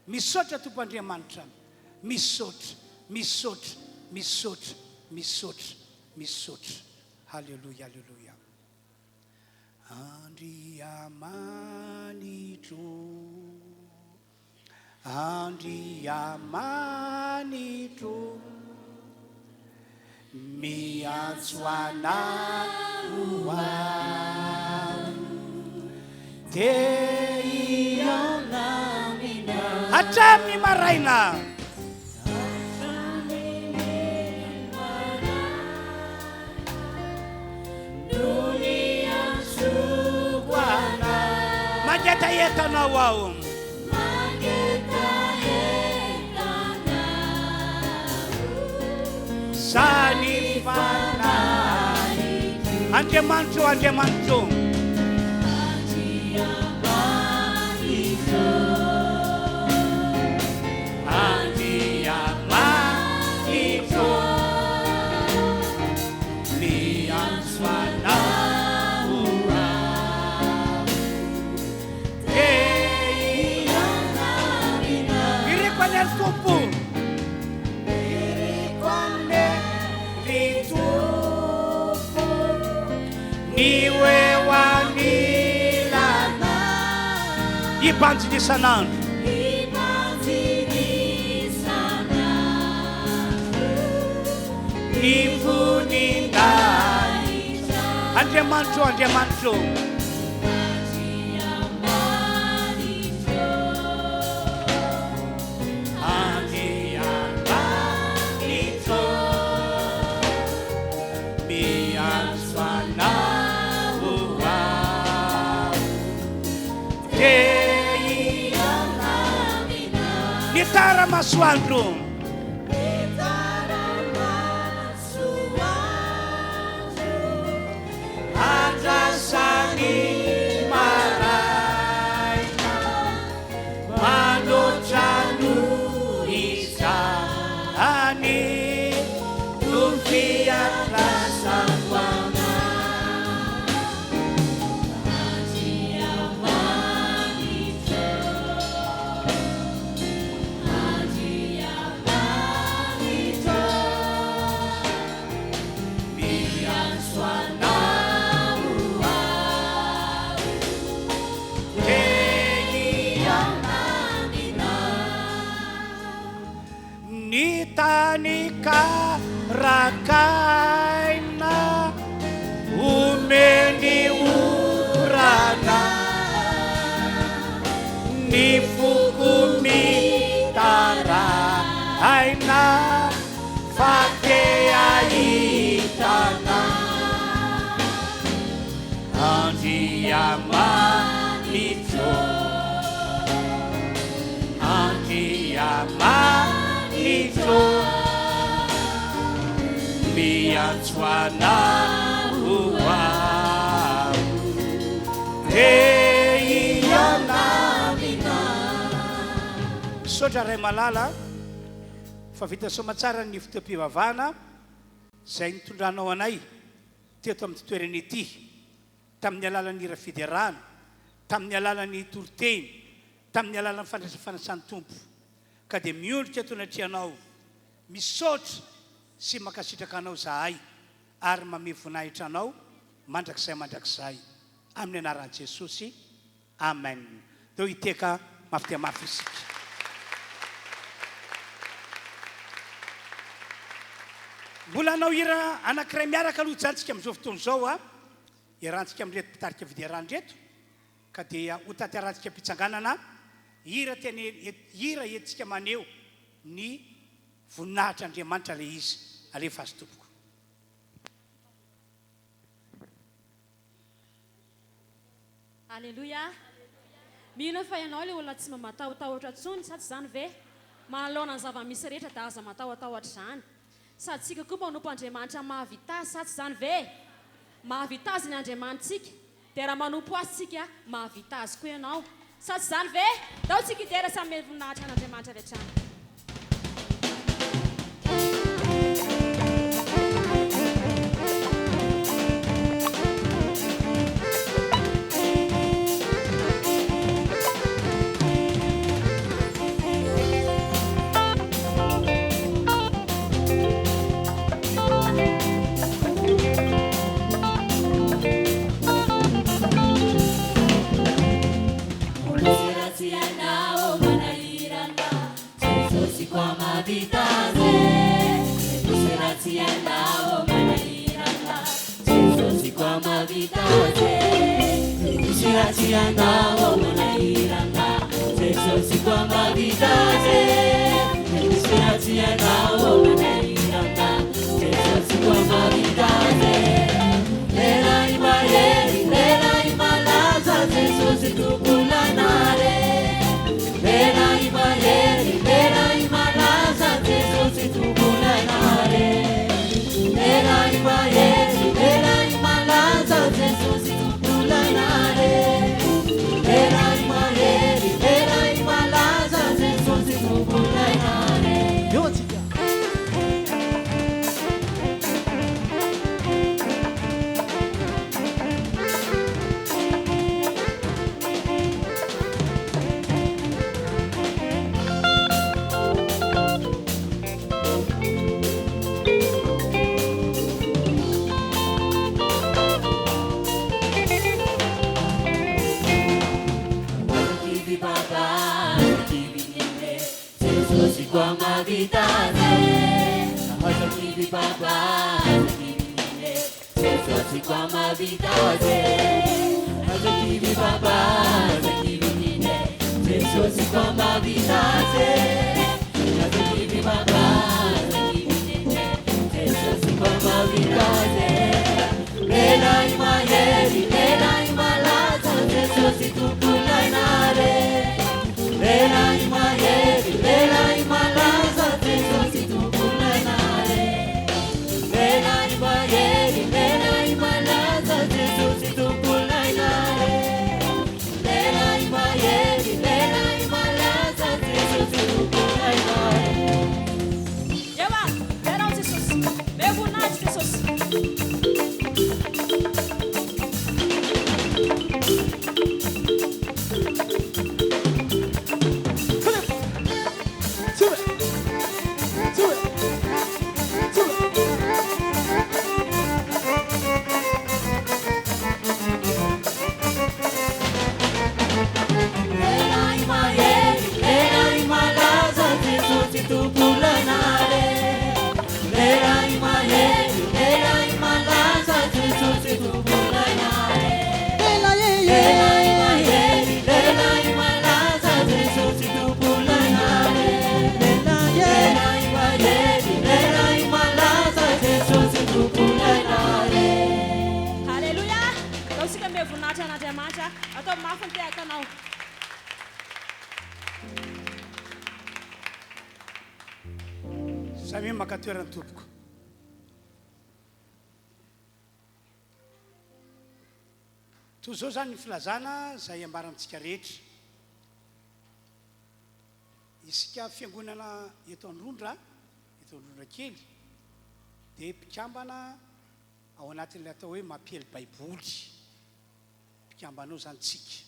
misaotra tompo Andriamanitra misaotra misaotra misaotra misaotra misaotra halleluia halleluia Andriamanitro miantso anao dia iaonamina hatramin'ny maraina mangetaetanao ao sany fanay Andriamanitro Andriamanitro Andriamanitro miantso anao ireko an'ery tompo ibanjy isan'andro ny voninahitra Andriamanitro Andriamanitro Andriamanitro miantso anao Nitara masoandro andrasany maraina manotrano izany no fiandrasako Tanika rakaina umeni urana ni fukumi tara aina fakea itana Andriamanitro Andriamanitro miantso anao dia ianamina misaotra ray malala fa vita somatsara ny fotoam-pivavahana izay nitondranao anay teto amin'ny toerana ity tamin'ny alalan'ny rafiderana tamin'ny alalan'ny toroteny tamin'ny alalan'ny fandraisany tompo ka dia miondrika eto anatrianao misaotra sy makasitraka anao zahay ary mame voninahitra anao mandrakizay amin'ny anaran'i Jesosy amen deo hiteka mafy dia mafy isika mbola anao hira anankiray miaraka aloha jantsika amin'izao fotoana izao a iarahantsika amin'reto mpitarika vidiaran'reto ka dia ho tanterantsika mpitsanganana hira entsika maneho ny voninahitr'Andriamanitra le izy alefa azy tompoko. Alleluia. Mihina fa ianao ilay olona tsy matahotahotra tsony sa tsy izany ve? Manoloana ny zava-misy rehetra da aza matahotahotra izany. Sady tsika koa manompo Andriamanitra mahavita azy sa tsy izany ve? Mahavita azy ny Andriamanitsika. Dia raha manompo azy tsika mahavita azy koa ianao. Sa tsy izany ve? Dao tsika idera samy voninahitra an'Andriamanitra rehetrany. Samy makatoerany tompoko. Toy izao zany ny filazana izay ambarantsika rehetra. Isika fiangonana eto Androndrakely dia mpikambana ao anatin'ilay atao hoe mampiely baiboly. Mpikambanao zany tsika.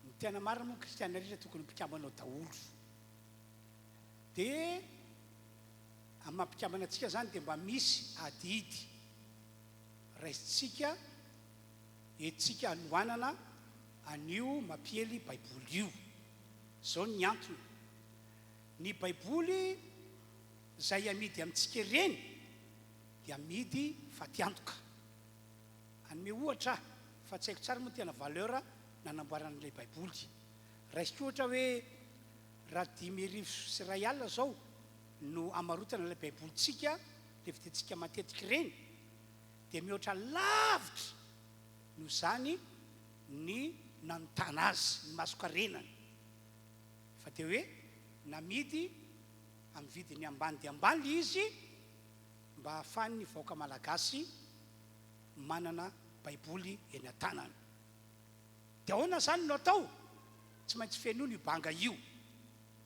Ny tena marina moa kristiana rehetra tokony mpikambanao daholo. Dia amin'ny mampikambana antsika zany dia mba misy adidy raisitsika etsika anohanana anio mampiely baiboly io. Zao ny antony. Ny baiboly izay amidy amintsika ireny dia amidy fatiantoka. anome ohatra fa tsy haiko tsara moa tena valeur nanamboaran'ilay baiboly. Raisiko ohatra hoe raha 10,000 sy 1 alina zao no amarotana ilay baibolitsika le fitintsika matetika ireny, dia mihoatra lavitra no zany ny nanontana azy ny masokarenany, fa dia hoe namidy amin'ny vidiny ambany dia ambany izy mba ahafahany vahoaka malagasy manana baiboly eny an-tanany. Dia ahoana zany no atao? Tsy maintsy fenoina io banga io.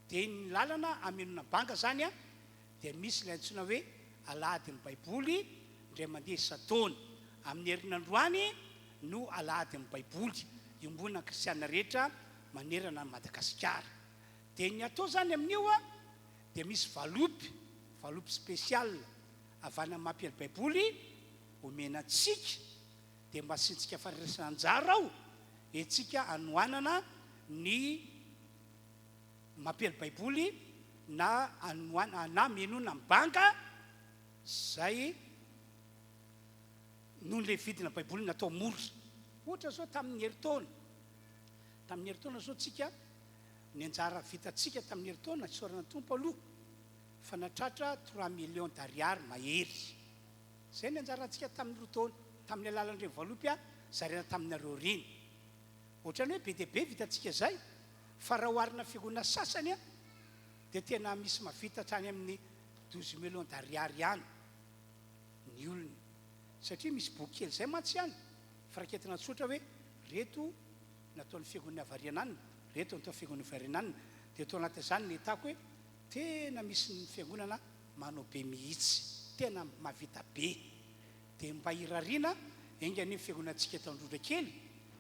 Dia ny lalana hamenona banga zany dia misy ilay antsoina hoe alahady ny baiboly indray mandeha isa-taona. Amin'ny herinandroany no alahady ny baiboly iombonana kristiana rehetra manerana ny Madagasikara. Dia ny atao zany amin'io dia misy valopy spesial avana mampiely baiboly omena antsika, dia mba sintsika faharesana anjara ao etsika anoanana ny mampiely baiboly na menona amin'ny banga zay noho le vidina baiboly natao mora. Ohatra zao tamin'ny heritaona zao tsika ny anjara vitatsika tamin'ny heritaona isorana tompo aloha fa natratra 3 millions d'ariary mahery. Zay ny anjarantsika tamin'ny roa taona tamin'ny alalan'ireny valopy zarena taminareo reny. Ohatrany hoe be dia be vitatsika zay, fa raha oharina fiangonana sasany dia tena misy mavita hatrany amin'ny 12 millions d'ariary ihany ny olony, satria misy boky kely zay mantsy ihany faraketina tsotra hoe reto nataon'ny fiangonana variananina, reto natao fiangonana variananina. Dia atao anatin'izany ny hitako hoe tena misy ny fiangonana manao be mihitsy, tena mavita be. Dia mba hirariana engany fiangonantsika eto Androndrakely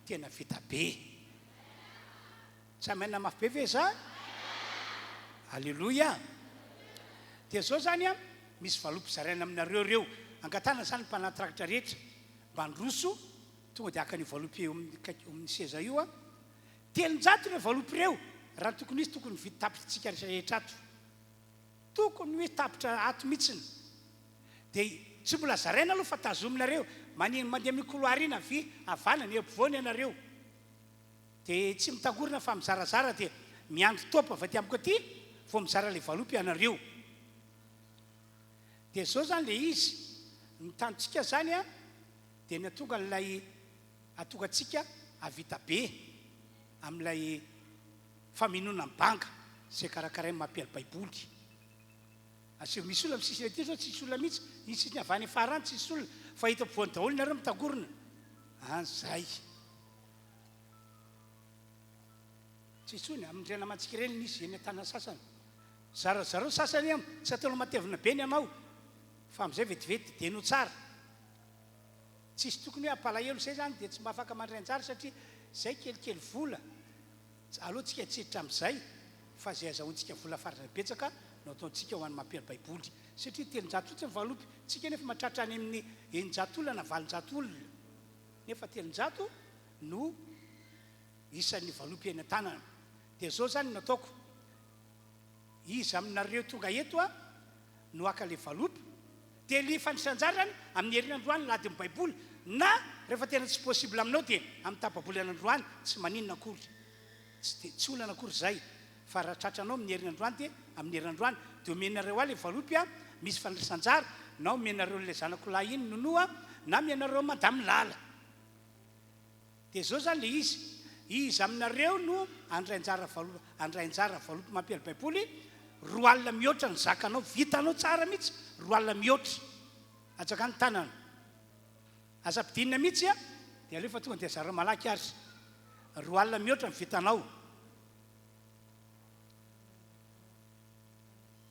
tena vita be. Tsy maina mafy be ve za? Alleluia. Dia zao zany misy valopy zaraina aminareo reo angatana zany mpanatrakitra rehetra mba ndroso tonga dia aka ny valopy amin'ny seza io 300 le valopy reo. Raha tokony izy tokony vidy tapitritsika rehetra ato, tokony hoe tapitra ato mihitsiny. Dia tsy mbola zaraina aloha fa tazominareo mandeha amin'ny couloir iny avana ny ampovoany ianareo. Dia tsy mitangorina fa mizarazara dia miandry topa avy aty amiko aty vao mizara le valopy ianareo. Dia zao zany le izy nitantsika zany dia ny atonga n'ilay atongatsika avita be amin'ilay faminona amin'ny banga zay karakaray mampiely baiboly. Asio misy olona misisy aty zao tsisy olona mihitsy, ny sisiny avany farany tsisy olona, fa hita ampovoany daholo nareo mitangorina. Zay tsisy olona amin'irena mantsika ireny nisy eny an-tanana sasany. Zarazareo sasany tsy ataonao matevina be ny anao, fa amin'izay vetivety dia no tsara. Tsisy tokony hoe ampalahelo zay zany dia tsy mba afaka mandray anjara satria zay kelikely vola. Aloha tsika tsiritra amin'izay fa zay azahoantsika vola farany betsaka no ataontsika ho an'ny mampiely baiboly, satria 300 fotsiny valopy, tsika nefa mahatratra any amin'ny 900 olona na 900 olona, nefa 300 no isan'ny valopy eny an-tanana. Dia zao zany no ataoko, izy aminareo tonga eto no aka le valopy, dia le fandrisanjara amin'ny herinandroany lady ny baiboly, na rehefa tena tsy possible aminao dia amin'ny tapaboly an'androany tsy maninona akory, tsy olana akory zay. Fa raha tratranao amin'ny herinandroany dia amin'ny herinandroany dia omenareo le valopy misy fandrisanjara, na omenareo le zanak'olahy iny nonoa, na omenareo madamy lala. Dia zao zany le izy aminareo no andray anjara valopy mampiely baiboly. 2 alina mihoatra ny zakanao, vitanao tsara mihitsy, 2 alina mihoatra atsakany tanana asa-pidinina mihitsy dia alefa tonga dia zareo malaky azy. 2 alina mihoatra ny vitanao.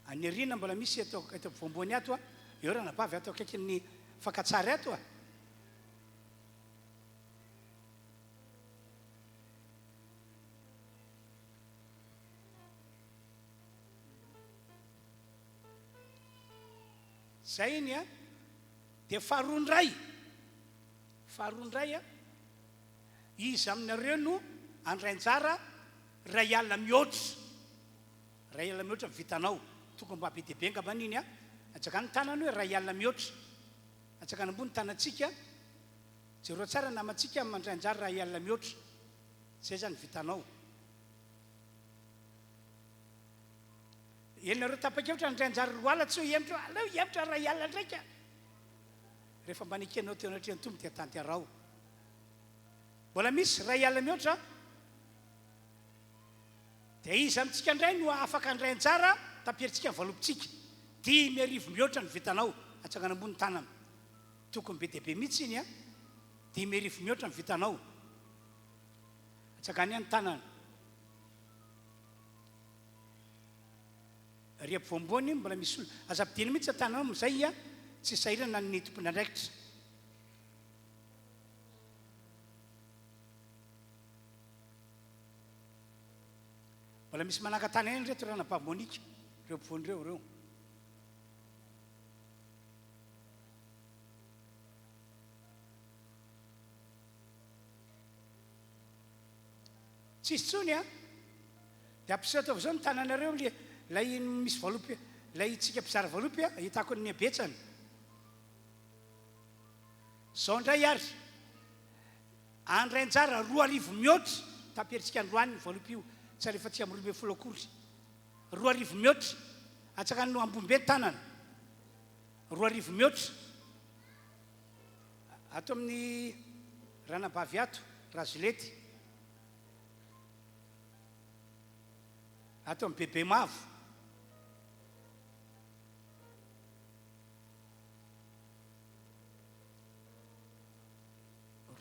Anyarina mbola misy eto ampovoambony ato eo raha nabavy ato akaikin'ny fakatsary ato zay iny dia faharoandray izy aminareo no andrainjara 2 alina mihoatra vitanao. Tokony mba be dia be ngambany iny atsakany tanany hoe 2 alina mihoatra, atsakany ambony tanantsika jereo tsara namatsika mandrainjary raha ialina mihoatra zay zany vitanao enareo tapakevitra ndrainjary roala tsy ho emitra aleo emitra raha ialina ndraika rehefa mbanikenao teo anatreny tombo dia tanterao mbola misy raha ialina mihoatra dia izy amintsika indray no afaka andrainjara tapieritsika ny valopitsika 10,000 mihoatra ny vitanao atsangana ambony tanana tokony be dia be mihitsy iny a 10,000 mihoatra ny vitanao atsangany any tanana riapo voambony mbola misy olo aza-pidiny mihitsy atananao mizay a tsy sahirana ny tompony andraikitra mbola misy manangan-tany eny reto rana pamonika reo mpivoan'ireo reo tsisy tsony a dia ampiseho ataova zao ny tananareo lay misy valopy lay tsika mpizara valopy a hitako ny abetsany zao ndray ary andrainjara 2,000 mihoatra tapieritsika androany valopy io tsy rehefa tsy amin'ny 12 akory 2,000 mihoatra atsaka no ambombe tanana 2,000 mihoatra ato amin'ny ranabavy ato razilety ato amin'ny bebe mavo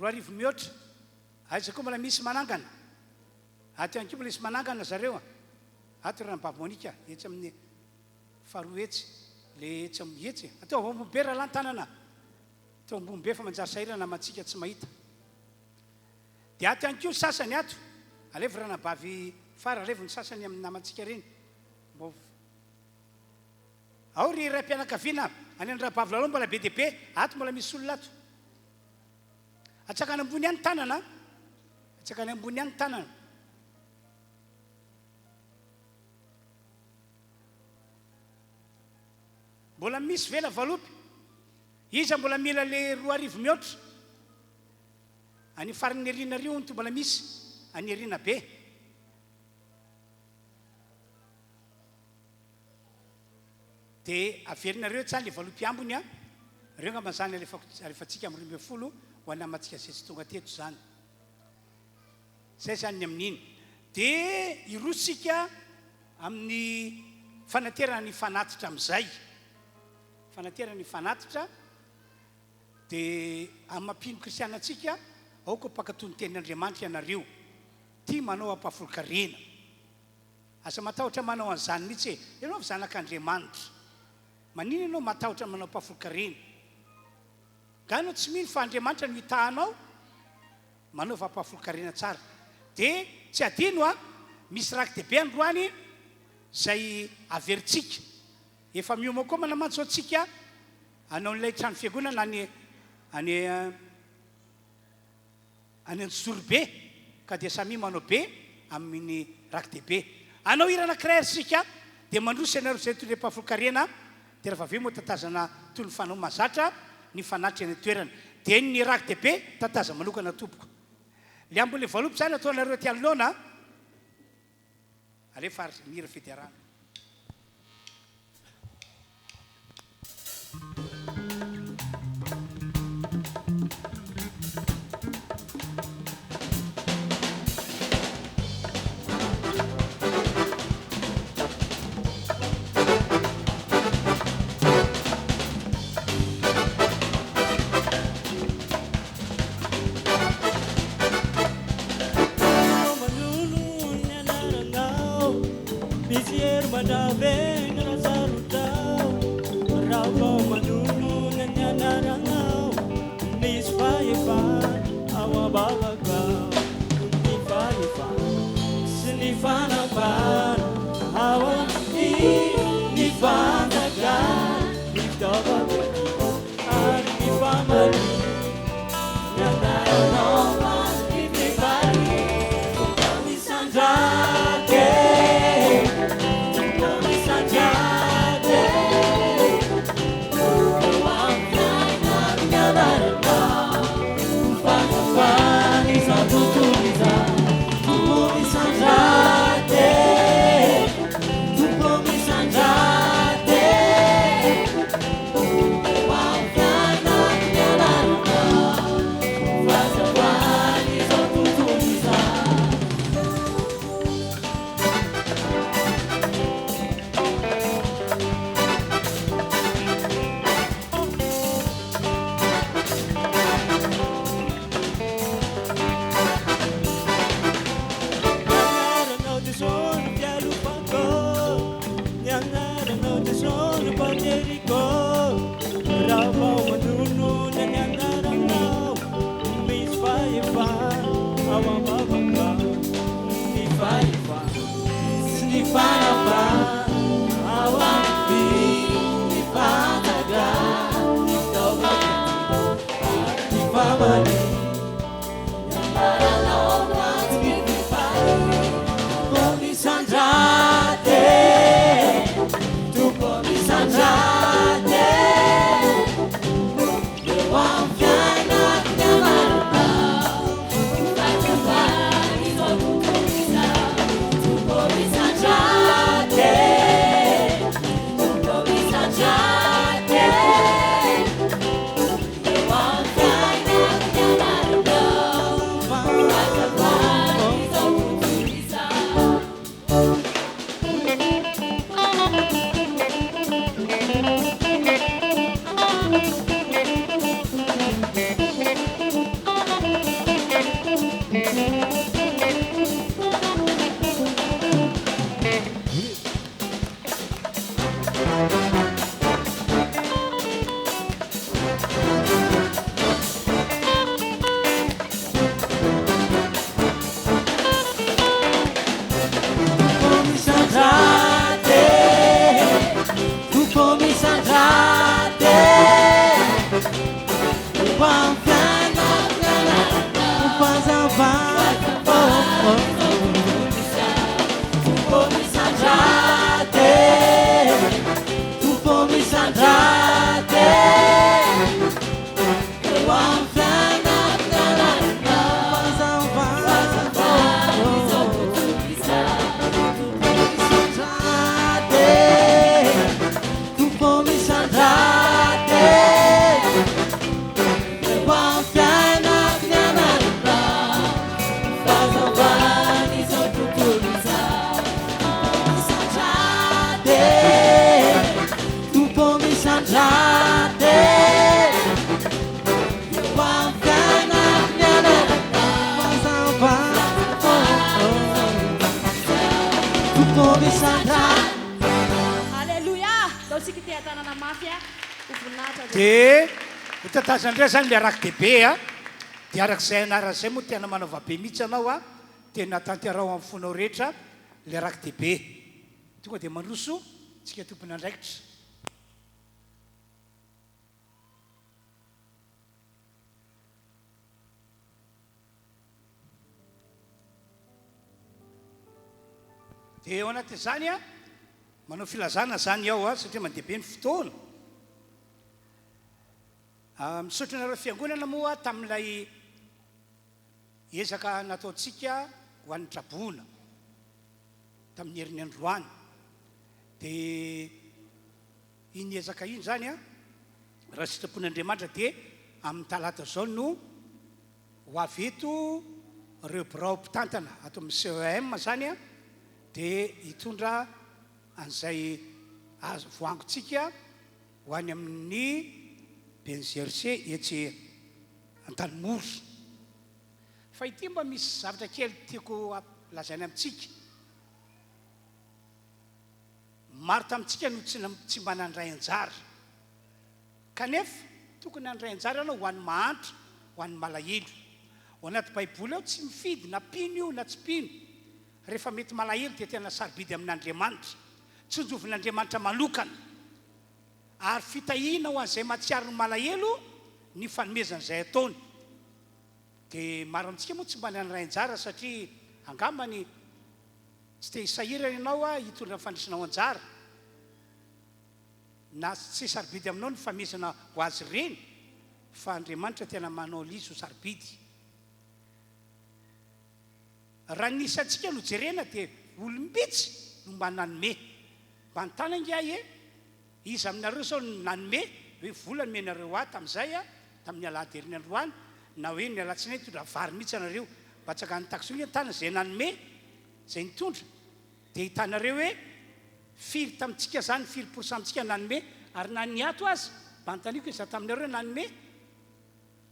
roarivo mihoatra aiza koa mbola misy manangana ato ihany koa mbola misy manangana zareo ato ranabavimonika etsy amin'ny faharoa etsy le etsy amin'ny etsy atao ambombe raha lantanana atao ambombe fa manjary sahirana matsika tsy mahita dia ato ihany koa sasany ato alevo ranabavy fara alevo ny sasany amin'ny namatsika reny ao ry ray-pianakaviana any andrabavy lalao mbola be dia be ato mbola misy olona ato atsakany ambony any tanana atsakany ambony any tanana mbola misy vela valopy iza mbola mila le 2,000 mihoatra any farany eriana rio ny to mbola misy any eriana be dia averinareo tsany le valopy ambony a reo nga mazany alefatsika amin'ny 12 ho any amatsika zay tsy tonga teto zany zay zany ny amin'iny dia irosika amin'ny fanaterana ny fanatitra amin'izay fanaterana ny fanatitra dia amin'ny mampino kristianatsika ao koa mpakatony tenin'Andriamanitra ianareo tia manao ampahafolo-karena asa matahotra manao an'izany mihitsy ianao avy zanak'Andriamanitra manino ianao matahotra manao ampahafolo-karena ganao tsy mino fa Andriamanitra no hitahanao manaova ampahafolo-karena tsara dia tsy adino a misy raky dia be androany zay averintsika efa mioma koa manamantso atsika anao n'ilay trano fiangonana any Antsorobe ka dia samy manao be amin'ny raky dia be anao irana kiray sika dia mandrosa ianareo zay toy le ampahafolo-karena dia raha vaveo moa tatazana toy ny fanao mazatra ny fanatitra ny toerana dia ny raky dia be tataza manokana tompoko le ambon'le valopy zany ataonareo ty anoloana alefa mira fidiarana sono Paterico Rava Maduno Nanyandaranao Miss Faivan Awam Bavaka Fifadian Snifanapa Awam Fifadaga Fifamani dia hotatazandray zany le araki-dehibe a dia arak'izay anaran'izay moa tena manaova be mihitsy anao a tena tanterao amin'ny fonao rehetra le araki-dehibe tonga dia mandroso tsika tompony andraikitra dia eo anatin'izany a manao filazana zany ao a satria mandehibe ny fotoana misaotra nareo fiangonana moa tamin'ilay ezaka nataontsika ho an'ny trabona tamin'ny herin'ny androany dia iny ezaka iny zany a raha sitrapon'Andriamanitra dia amin'ny talata zao no ho avy eto ireo birao mpitantana atao amin'ny CEM zany a dia hitondra an'izay azo voangotsika ho any amin'ny benjerse etsy an-tanimoro fa ity mba misy zavatra kely tiako lazaina amintsika maro tamintsika no tsy mba nandray anjara kanefa tokony nandray anjara anao ho an'ny mahantra ho an'ny malahelo ao anaty baiboly ao tsy mifidy na pino io na tsy pino rehefa mety malahelo dia tena sarobidy amin'Andriamanitra tsy njovin'Andriamanitra manokana ary fitahina ho an'izay matsiaro ny malahelo ny fanomezan'izay ataony dia maro amintsika moa tsy mba nandray anjara satria angambany tsy te hisahirana ianao a hitondra ny fandrisinao anjara na tsy sarobidy aminao ny famezana ho azy ireny fa Andriamanitra tena manao lizy ho sarobidy raha nisy antsika no jerena dia olombitsy no mba nanome mba nytana ingahy izy aminareo sao nanome hoe vola nomenareo ahy tamin'izay a tamin'ny Alahady herin'ny androany na hoe ny alatsinainy hitondra vary mihitsy anareo mba tsaka ny taksony tana zay nanome zay nitondra dia hitanareo hoe firy tamintsika zany 4% amintsika nanome ary naniato azy mba nytaniko izy taminareo nanome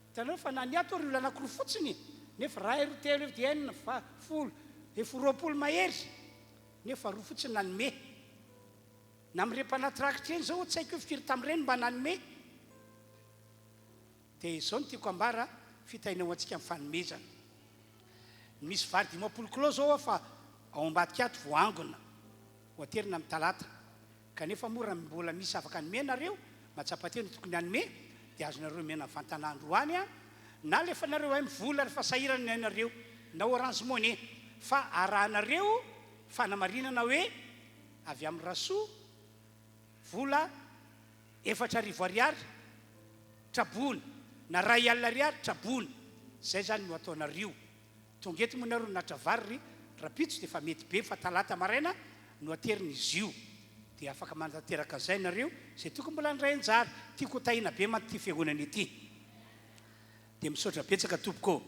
hitanareo fa naniato ary olo anankiroa fotsiny nefa ray roa telo dia enina folo dia 20 mahery nefa roa fotsiny nanome na mirem-panatrakitra eny zao tsy haiko hoe firy tamin'ireny mba nanome dia izao no tiako ambara fitaina ho antsika mifanomezana. Misy vary 50 kilô zao fa ao ambadika ato voangona hoaterina amin'ny talata kanefa mora mbola misy afaka nomenareo matsapateny tokony hanome dia azonareo mena vantanandro any a na lefa nareo hay mivola rehefa sahirana ianareo na orange money fa arahanareo fanamarinana hoe avy amin'ny rasoa vola 4,000 ariary trabony na 2,000 ariary trabony zay zany no ataonareo tonga eto moa nareo natravary rapitso dia efa mety be fa talata maraina no aterina izy io dia afaka manateraka zay nareo zay tokony mbola nyray anjara tiako tahina be manty fiangonana ity dia misaotra betsaka tompoko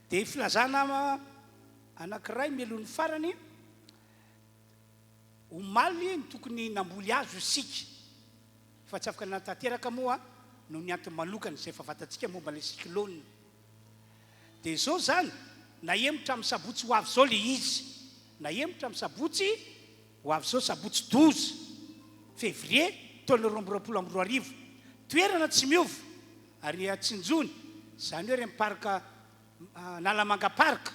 dia filazana anankiray melon'ny farany omaly ny tokony namboly azo isika fa tsy afaka natateraka moa no ny antony manokana izay fa vatantsika momba le cyclone dia izao zany na emotra amin'ny sabotsy ho avy zao le izy na emotra amin'ny sabotsy ho avy zao sabotsy 12 février taona 2022 toerana tsy miova ary atsinjony zany hoe remparka nalamanga parka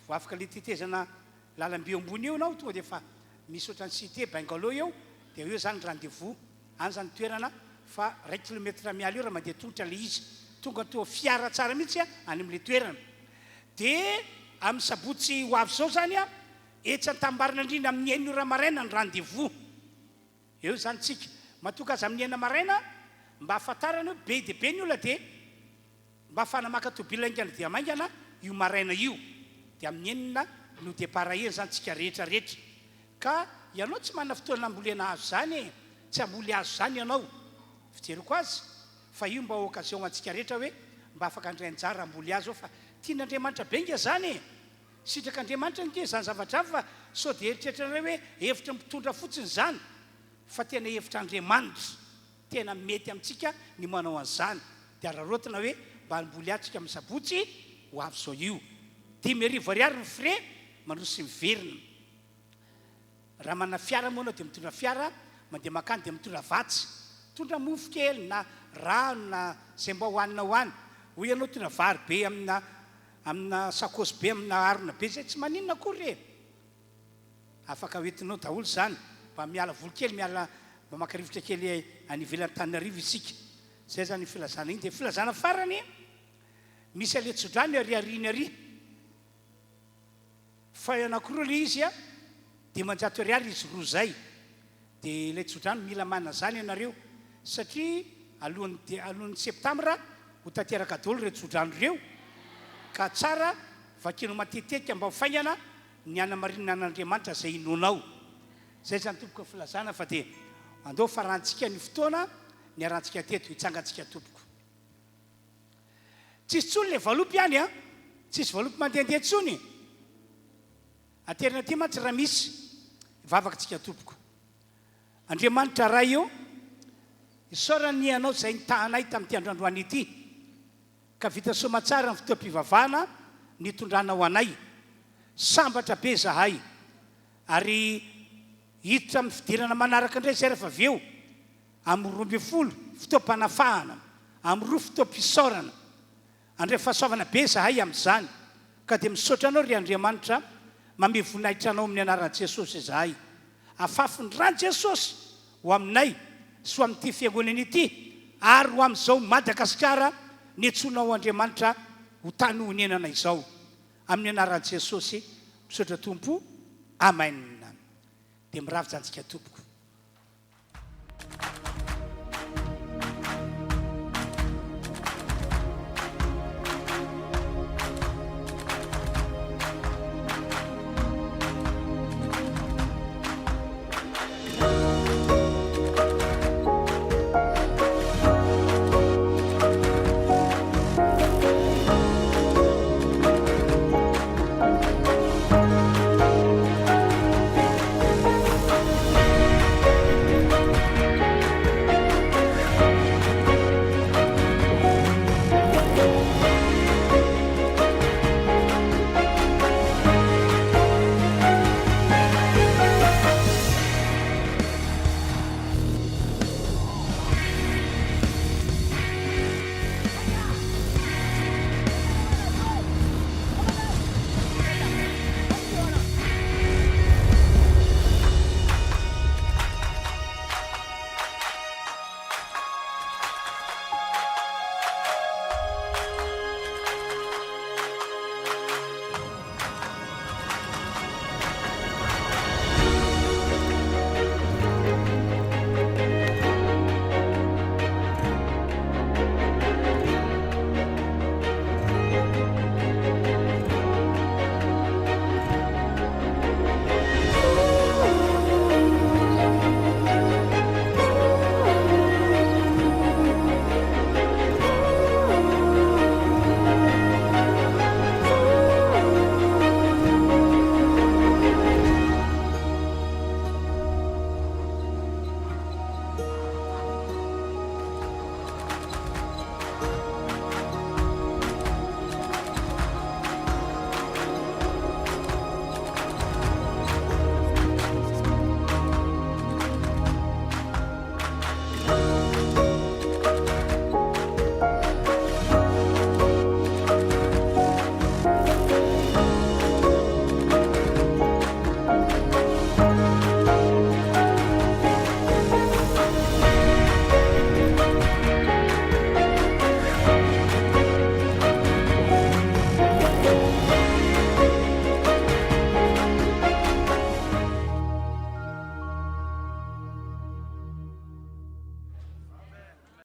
vo afaka le tetezana lalambe ambony eo anao tonga dia fa misy ohatrany cité bangalo eo dia eo zany rendez-vous any zany toerana fa 1 kilomètre mialy eo raha mandeha tongotra le izy tonga toa fiara tsara mihitsy any amin'le toerana dia amin'ny sabotsy ho avy zao zany a etsy antambarina indrindra amin'ny 9 ora maraina ny rendez-vous eo zany tsika matoka azy amin'ny 9 maraina mba hafantarana hoe be dia be ny olona dia mba fanamaka tobila ingana dia maingana io maraina io dia amin'ny 9 no départ eny zany tsika rehetrarehetra ka ianao tsy manana fotoana ambolena azo zany tsy amboly azo zany ianao fijeriko azy fa io mba occasion antsika rehetra hoe mba afaka andray anjara amboly azo fa tian'Andriamanitra be nge zany sitrak'Andriamanitra nge zany zavatra fa sao dia eritreritranareo hoe hevitra mitondra fotsiny zany fa tena hevitr'Andriamanitra tena mety amintsika ny manao an'izany dia rarotina hoe mba amboly atsika amin'ny sabotsy ho avy zao io 10,000 ariary ny frais mandroso miverina raha manana fiara moa anao dia mitondra fiara mandeha makany dia mitondra vatsy tondra mofo kely na rano na zay mba hohanina hoany hoy ianao tondra vary be amina sakosy be amina arona be zay tsy maninona akory e afaka hoentinao daholo zany mba miala voly kely miala mba makarivotra kely any ivelan'ny tanarivo isika zay zany filazana iny dia filazana farany misy aletsodrano ariariny ary fa anankiroa le izy a dia manjato ariary izy roa zay dia letsodrano mila manana zany ianareo satria alohan'ny septambra ho tanteraka daholo retsodrano ireo ka tsara vakino matetetika mba hofaingana ny anamarinina an'Andriamanitra zay inonao zay zany tompoko filazana fa dia andao farantsika ny fotoana ny arantsika teto hitsangantsika tompoko tsisy tsony le valopy ihany a tsisy valopy mandehandeha tsony aterina ty mantsy raha misy vavakatsika tompoko Andriamanitra raha io isaorany ianao zay nitahanay tamin'ity androandroany ity ka vita somatsara ny fotoam-pivavahana nitondrana ho anay sambatra be zahay ary hiditra amin'ny fidirana manaraka indray zay rehefa avy eo amin'ny 12 fotoam-panafahana amin'ny 2 fotoam-pisaorana andray fahasoavana be zahay amin'izany ka dia misaotra anao ry Andriamanitra mame voninahitra anao amin'ny anaran'i Jesosy zahay afafy ny rany Jesosy ho aminay sy ho amin'ity fiangonana ity ary ho amin'izao Madagasikara niantsonao Andriamanitra ho tany honenana izao amin'ny anaran'i Jesosy misaotra tompo amen dia mirafy jantsika tompoko